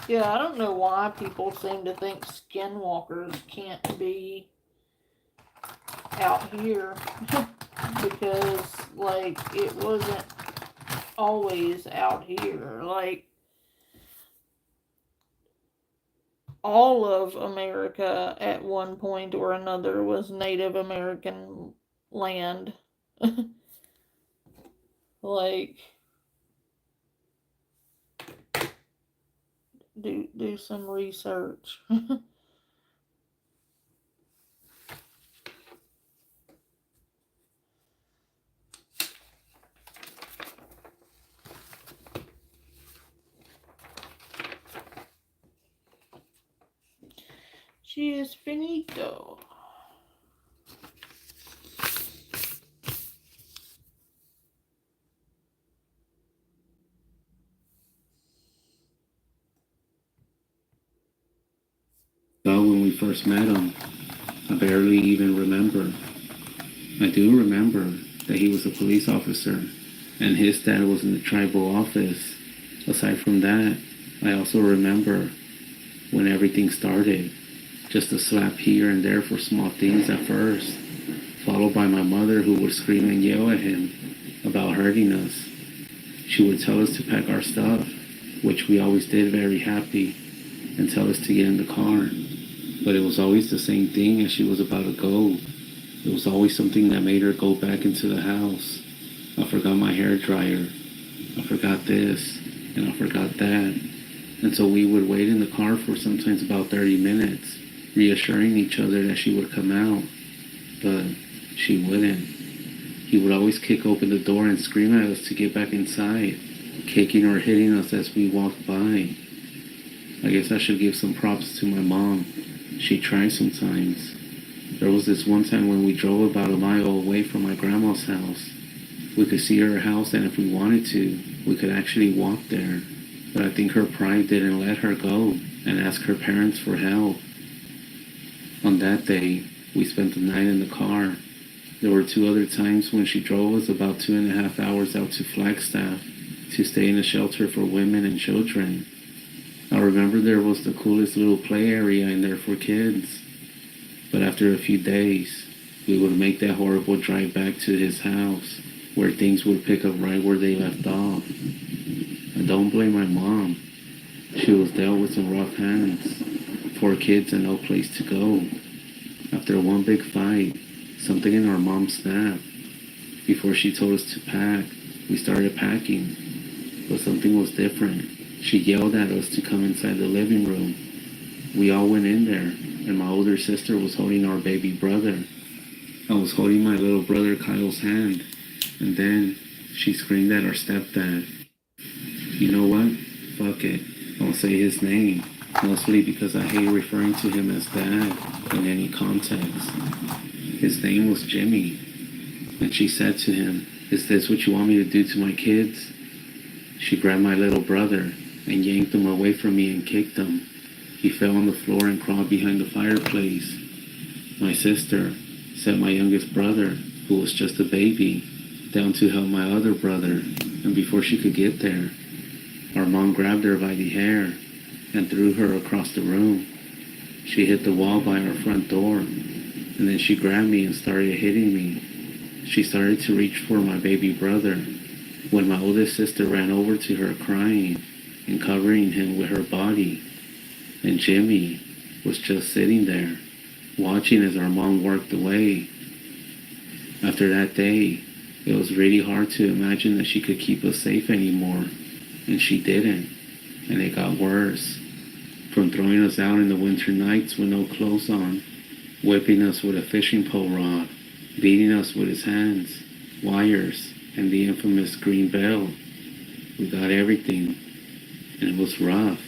Yeah, I don't know why people seem to think skinwalkers can't be out here. Because, like, it wasn't always out here. Like, all of America at one point or another was Native American land. Like, do some research. She is finito. When we first met him, I barely even remember. I do remember that he was a police officer, and his dad was in the tribal office. Aside from that, I also remember when everything started. Just a slap here and there for small things at first, followed by my mother who would scream and yell at him about hurting us. She would tell us to pack our stuff, which we always did very happy, and tell us to get in the car. But it was always the same thing as she was about to go. It was always something that made her go back into the house. I forgot my hair dryer. I forgot this, and I forgot that. And so we would wait in the car for sometimes about 30 minutes, reassuring each other that she would come out. But she wouldn't. He would always kick open the door and scream at us to get back inside, kicking or hitting us as we walked by. I guess I should give some props to my mom. She tries sometimes. There was this one time when we drove about a mile away from my grandma's house. We could see her house, and if we wanted to, we could actually walk there. But I think her pride didn't let her go and ask her parents for help. On that day, we spent the night in the car. There were two other times when she drove us about 2.5 hours out to Flagstaff to stay in a shelter for women and children. I remember there was the coolest little play area in there for kids. But after a few days, we would make that horrible drive back to his house, where things would pick up right where they left off. I don't blame my mom. She was dealt with some rough hands, 4 kids and no place to go. After one big fight, something in our mom snapped. Before she told us to pack, we started packing. But something was different. She yelled at us to come inside the living room. We all went in there, and my older sister was holding our baby brother. I was holding my little brother Kyle's hand, and then she screamed at our stepdad. You know what? Fuck it. I'll say his name, mostly because I hate referring to him as Dad in any context. His name was Jimmy, and she said to him, "Is this what you want me to do to my kids?" She grabbed my little brother and yanked him away from me and kicked him. He fell on the floor and crawled behind the fireplace. My sister set my youngest brother, who was just a baby, down to help my other brother, and before she could get there, our mom grabbed her by the hair and threw her across the room. She hit the wall by our front door, and then she grabbed me and started hitting me. She started to reach for my baby brother when my oldest sister ran over to her crying and covering him with her body. And Jimmy was just sitting there, watching as our mom worked away. After that day, it was really hard to imagine that she could keep us safe anymore, and she didn't. And it got worse. From throwing us out in the winter nights with no clothes on, whipping us with a fishing pole rod, beating us with his hands, wires, and the infamous green bell. We got everything, and it was rough.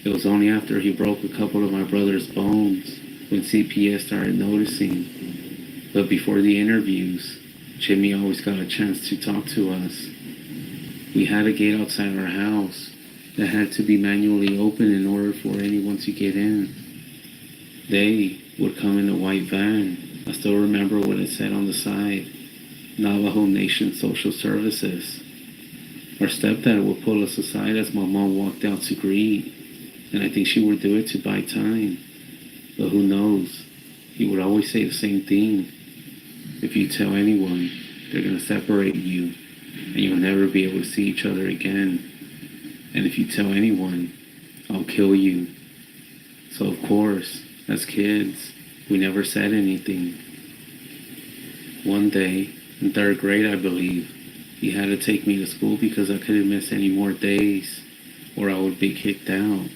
It was only after he broke a couple of my brother's bones when CPS started noticing. But before the interviews, Jimmy always got a chance to talk to us. We had a gate outside our house that had to be manually opened in order for anyone to get in. They would come in a white van. I still remember what it said on the side: Navajo Nation Social Services. Our stepdad would pull us aside as my mom walked out to greet, and I think she would do it to buy time. But who knows? He would always say the same thing: if you tell anyone, they're gonna separate you, and you'll never be able to see each other again. And if you tell anyone, I'll kill you. So of course, as kids, we never said anything. One day, in 3rd grade I believe, he had to take me to school because I couldn't miss any more days, or I would be kicked out.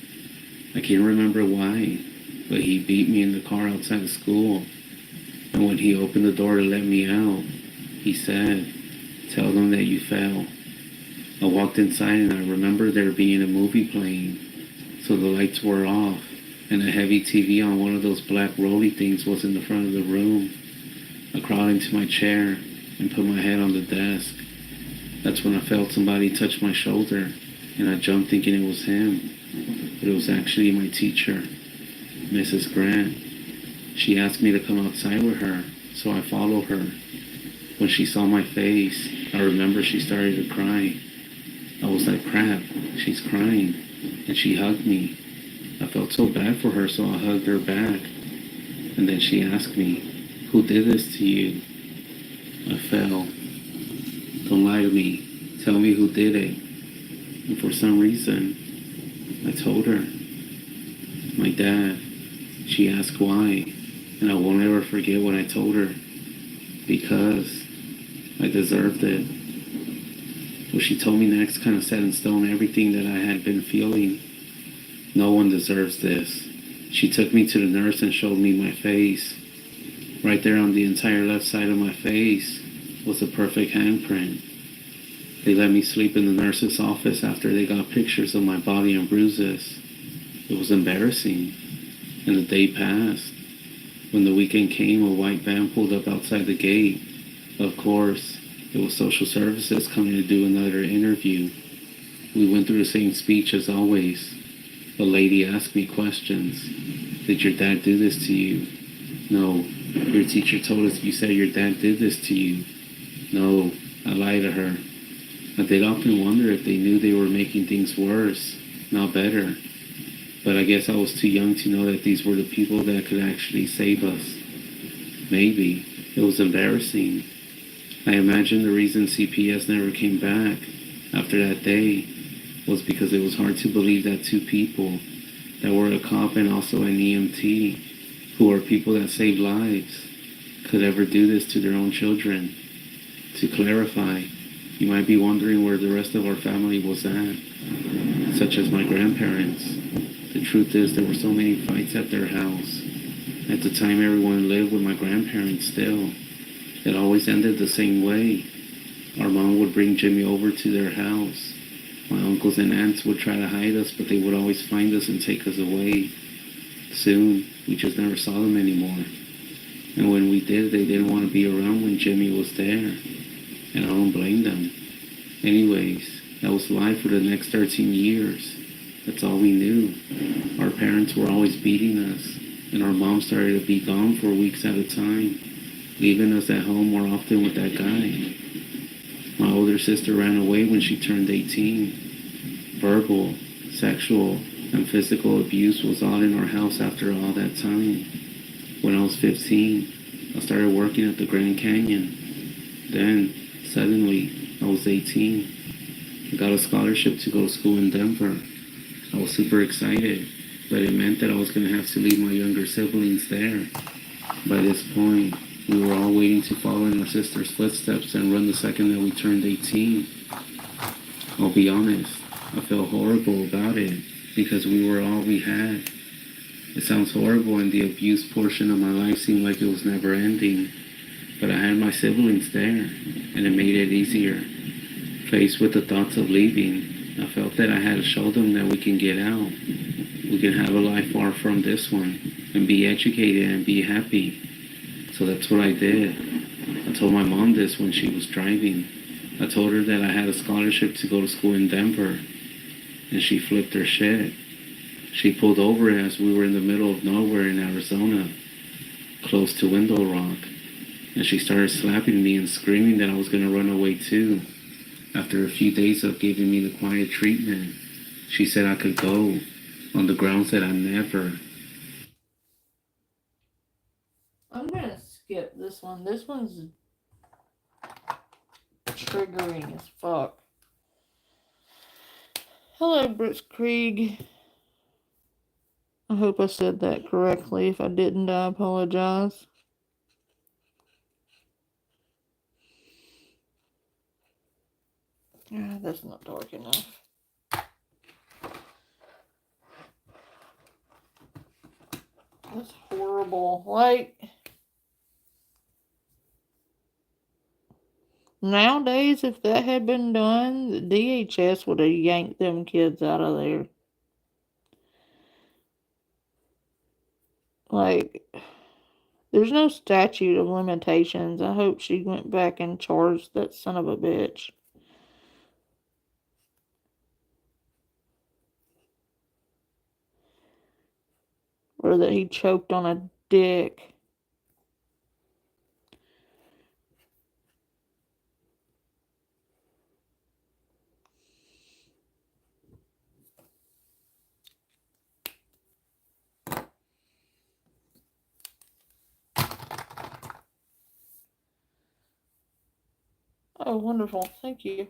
I can't remember why, but he beat me in the car outside of school. And when he opened the door to let me out, he said, "Tell them that you fell." I walked inside and I remember there being a movie playing, so the lights were off, and a heavy TV on one of those black rolly things was in the front of the room. I crawled into my chair and put my head on the desk. That's when I felt somebody touch my shoulder, and I jumped thinking it was him, but it was actually my teacher, Mrs. Grant. She asked me to come outside with her, so I followed her. When she saw my face, I remember she started to cry. I was like, crap, she's crying, and she hugged me. I felt so bad for her, so I hugged her back. And then she asked me, "Who did this to you?" I fell. "Don't lie to me. Tell me who did it." And for some reason, I told her. My dad. She asked why, and I won't ever forget what I told her. Because I deserved it. What she told me next kind of set in stone everything that I had been feeling. No one deserves this. She took me to the nurse and showed me my face. Right there on the entire left side of my face was a perfect handprint. They let me sleep in the nurse's office after they got pictures of my body and bruises. It was embarrassing, and the day passed. When the weekend came, a white van pulled up outside the gate. Of course, it was social services coming to do another interview. We went through the same speech as always. The lady asked me questions. "Did your dad do this to you?" "No." "Your teacher told us you said your dad did this to you." "No." I lied to her. I did often wonder if they knew they were making things worse, not better. But I guess I was too young to know that these were the people that could actually save us. Maybe. It was embarrassing. I imagine the reason CPS never came back after that day was because it was hard to believe that two people that were a cop and also an EMT, who are people that save lives, could ever do this to their own children. To clarify, you might be wondering where the rest of our family was at, such as my grandparents. The truth is there were so many fights at their house. At the time everyone lived with my grandparents still. It always ended the same way. Our mom would bring Jimmy over to their house. My uncles and aunts would try to hide us, but they would always find us and take us away. Soon, we just never saw them anymore. And when we did, they didn't want to be around when Jimmy was there. And I don't blame them. Anyways, that was life for the next 13 years. That's all we knew. Our parents were always beating us, and our mom started to be gone for weeks at a time, leaving us at home more often with that guy. My older sister ran away when she turned 18. Verbal, Sexual and physical abuse was all in our house after all that time. When I was 15, I started working at the Grand Canyon. Then, suddenly, I was 18. I got a scholarship to go to school in Denver. I was super excited, but it meant that I was going to have to leave my younger siblings there. By this point, we were all waiting to follow in our sister's footsteps and run the second that we turned 18. I'll be honest, I felt horrible about it because we were all we had. It sounds horrible, and the abuse portion of my life seemed like it was never ending. But I had my siblings there, and it made it easier. Faced with the thoughts of leaving, I felt that I had to show them that we can get out. We can have a life far from this one, and be educated and be happy. So that's what I did. I told my mom this when she was driving. I told her that I had a scholarship to go to school in Denver, and she flipped her shit. She pulled over as we were in the middle of nowhere in Arizona, close to Window Rock, and she started slapping me and screaming that I was going to run away too. After a few days of giving me the quiet treatment, she said I could go, on the grounds that I never. I'm gonna skip this one. This one's triggering as fuck. Hello, Blitzkrieg. I hope I said that correctly. If I didn't, I apologize. Yeah, that's not dark enough. That's horrible. Like, nowadays, if that had been done, the DHS would have yanked them kids out of there. Like, there's no statute of limitations. I hope she went back and charged that son of a bitch. Or that he choked on a dick. Oh, wonderful. Thank you.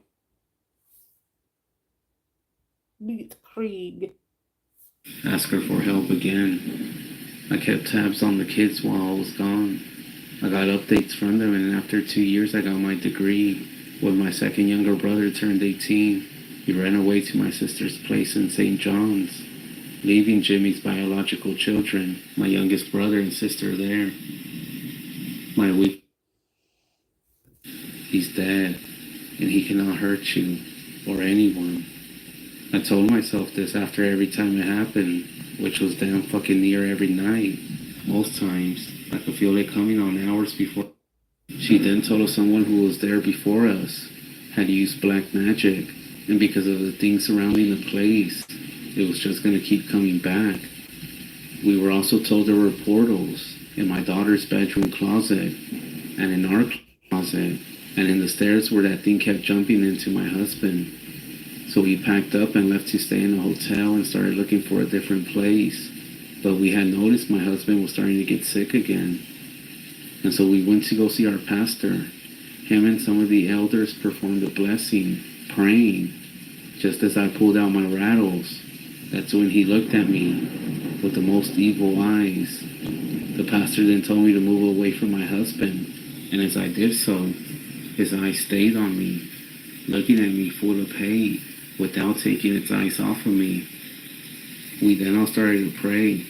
Beat Krieg. Ask her for help again. I kept tabs on the kids while I was gone. I got updates from them, and after 2 years I got my degree. When my second younger brother turned 18, he ran away to my sister's place in St. John's, leaving Jimmy's biological children, my youngest brother and sister there. My week, he's dead, and he cannot hurt you or anyone. I told myself this after every time it happened, which was damn fucking near every night. Most times, I could feel it coming on hours before. She then told us someone who was there before us had used black magic, and because of the things surrounding the place, it was just going to keep coming back. We were also told there were portals in my daughter's bedroom closet, and in our closet, and in the stairs where that thing kept jumping into my husband. So we packed up and left to stay in a hotel and started looking for a different place. But we had noticed my husband was starting to get sick again. And so we went to go see our pastor. Him and some of the elders performed a blessing, praying. Just as I pulled out my rattles, that's when he looked at me with the most evil eyes. The pastor then told me to move away from my husband. And as I did so, his eyes stayed on me, looking at me full of hate, without taking its eyes off of me. We then all started to pray.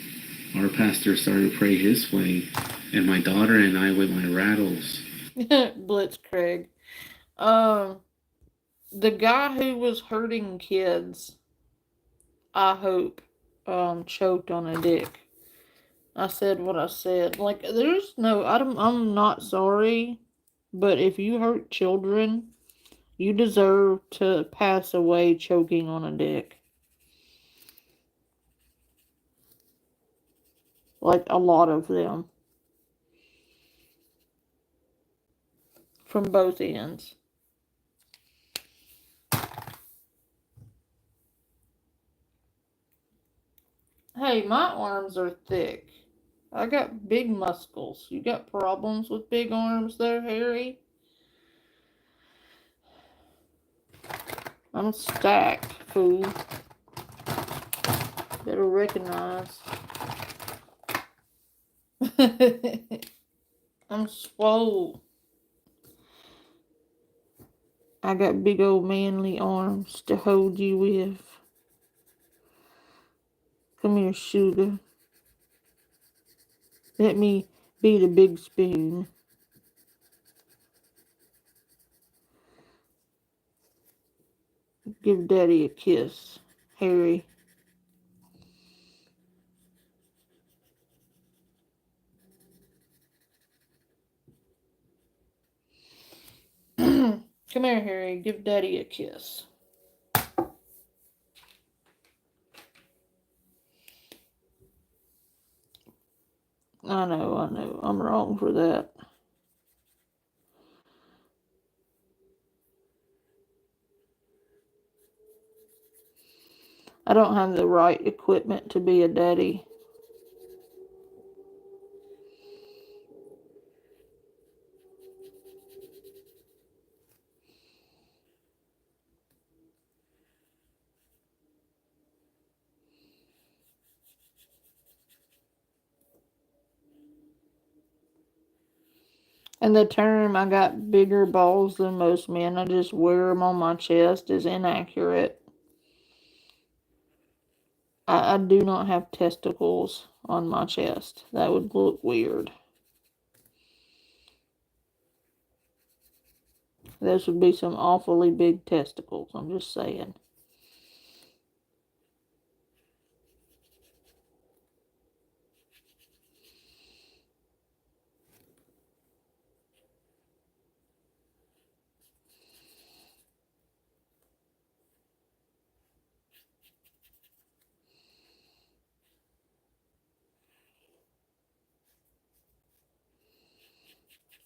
Our pastor started to pray his way, and my daughter and I with my rattles. Blitzkrieg. The guy who was hurting kids, I hope, choked on a dick. I said what I said. Like, there's no, I'm not sorry, but if you hurt children, you deserve to pass away choking on a dick. Like, a lot of them. From both ends. Hey, my arms are thick. I got big muscles. You got problems with big arms there, Harry? I'm stacked, fool. Better recognize. I'm swole. I got big old manly arms to hold you with. Come here, sugar. Let me be the big spoon. Give Daddy a kiss, Harry. Come here, Harry. Give Daddy a kiss. I know. I'm wrong for that. I don't have the right equipment to be a daddy. And the term "I got bigger balls than most men, I just wear them on my chest" is inaccurate. I do not have testicles on my chest. That would look weird. Those would be some awfully big testicles. I'm just saying.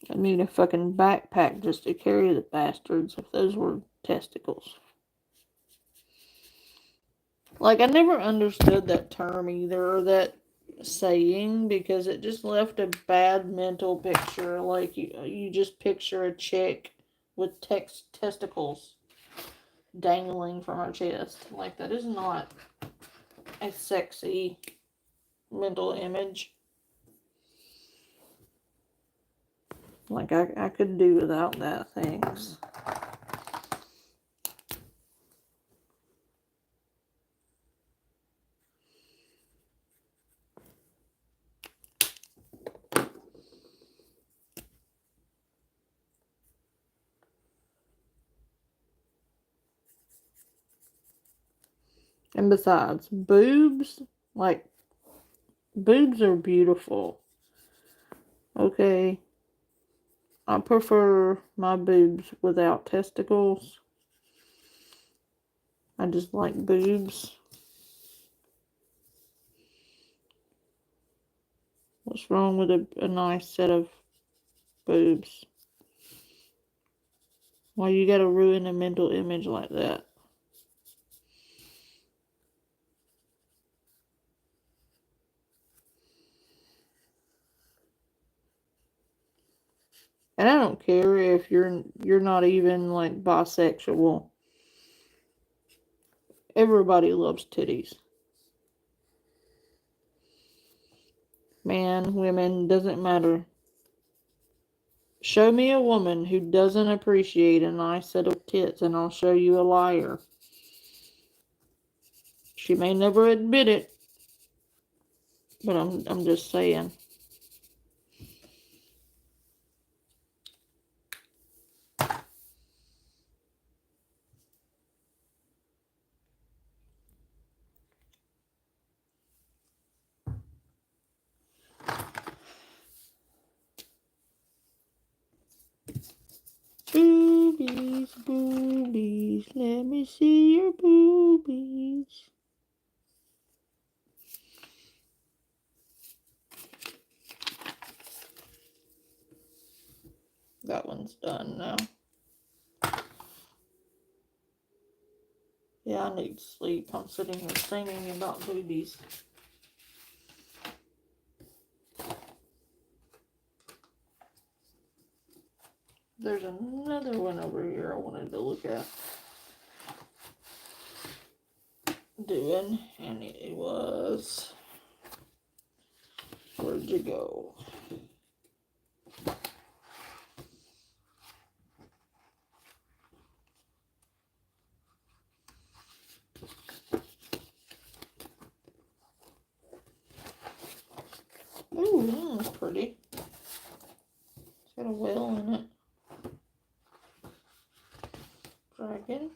I need a fucking backpack just to carry the bastards if those were testicles. Like, I never understood that term either, or that saying, because it just left a bad mental picture. Like, you just picture a chick with testicles dangling from her chest. Like, that is not a sexy mental image. Like, I could do without that, thanks. And besides, boobs, like, boobs are beautiful. Okay? I prefer my boobs without testicles. I just like boobs. What's wrong with a nice set of boobs? Why you gotta ruin a mental image like that? And I don't care if you're not even like bisexual. Everybody loves titties. Man, women, doesn't matter. Show me a woman who doesn't appreciate a nice set of tits, and I'll show you a liar. She may never admit it, but I'm just saying. Boobies, boobies, let me see your boobies. That one's done now. Yeah, I need sleep. I'm sitting here singing about boobies. There's another one over here I wanted to look at doing, and it was, where'd you go? Ooh, that one's pretty. It's got a whale in it. Dragon.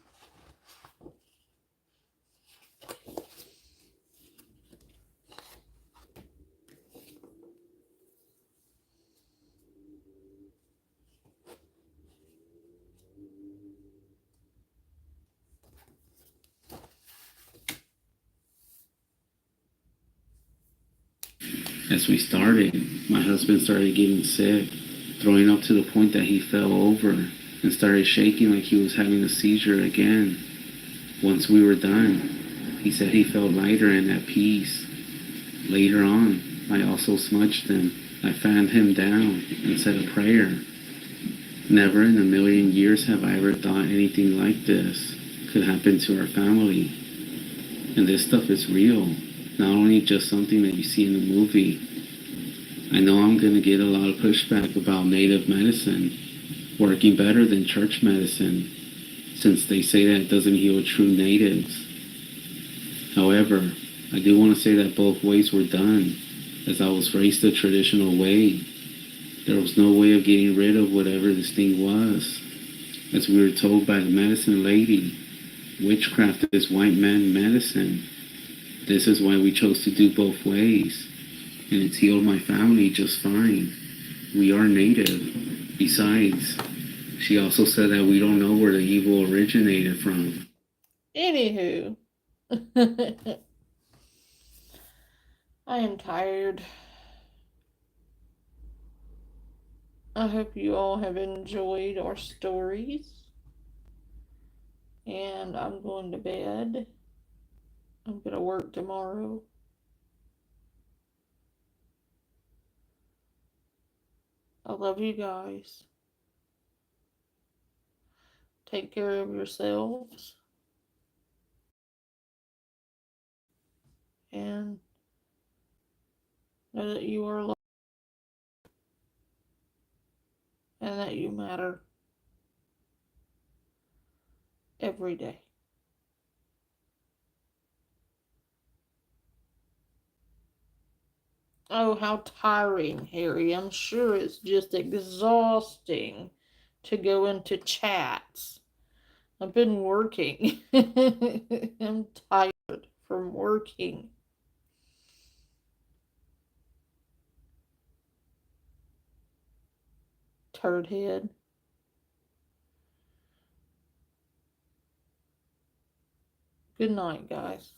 As we started, my husband started getting sick, throwing up to the point that he fell over and started shaking like he was having a seizure again. Once we were done, he said he felt lighter and at peace. Later on, I also smudged him. I fanned him down and said a prayer. Never in a million years have I ever thought anything like this could happen to our family. And this stuff is real, not only just something that you see in a movie. I know I'm going to get a lot of pushback about native medicine working better than church medicine, since they say that it doesn't heal true natives. However, I do want to say that both ways were done, as I was raised the traditional way. There was no way of getting rid of whatever this thing was. As we were told by the medicine lady, witchcraft is white man medicine. This is why we chose to do both ways, and it's healed my family just fine. We are native. Besides, she also said that we don't know where the evil originated from. Anywho. I am tired. I hope you all have enjoyed our stories. And I'm going to bed. I'm going to work tomorrow. I love you guys. Take care of yourselves. And know that you are loved and that you matter every day. Oh, how tiring, Harry. I'm sure it's just exhausting to go into chats. I've been working. I'm tired from working. Turd head. Good night, guys.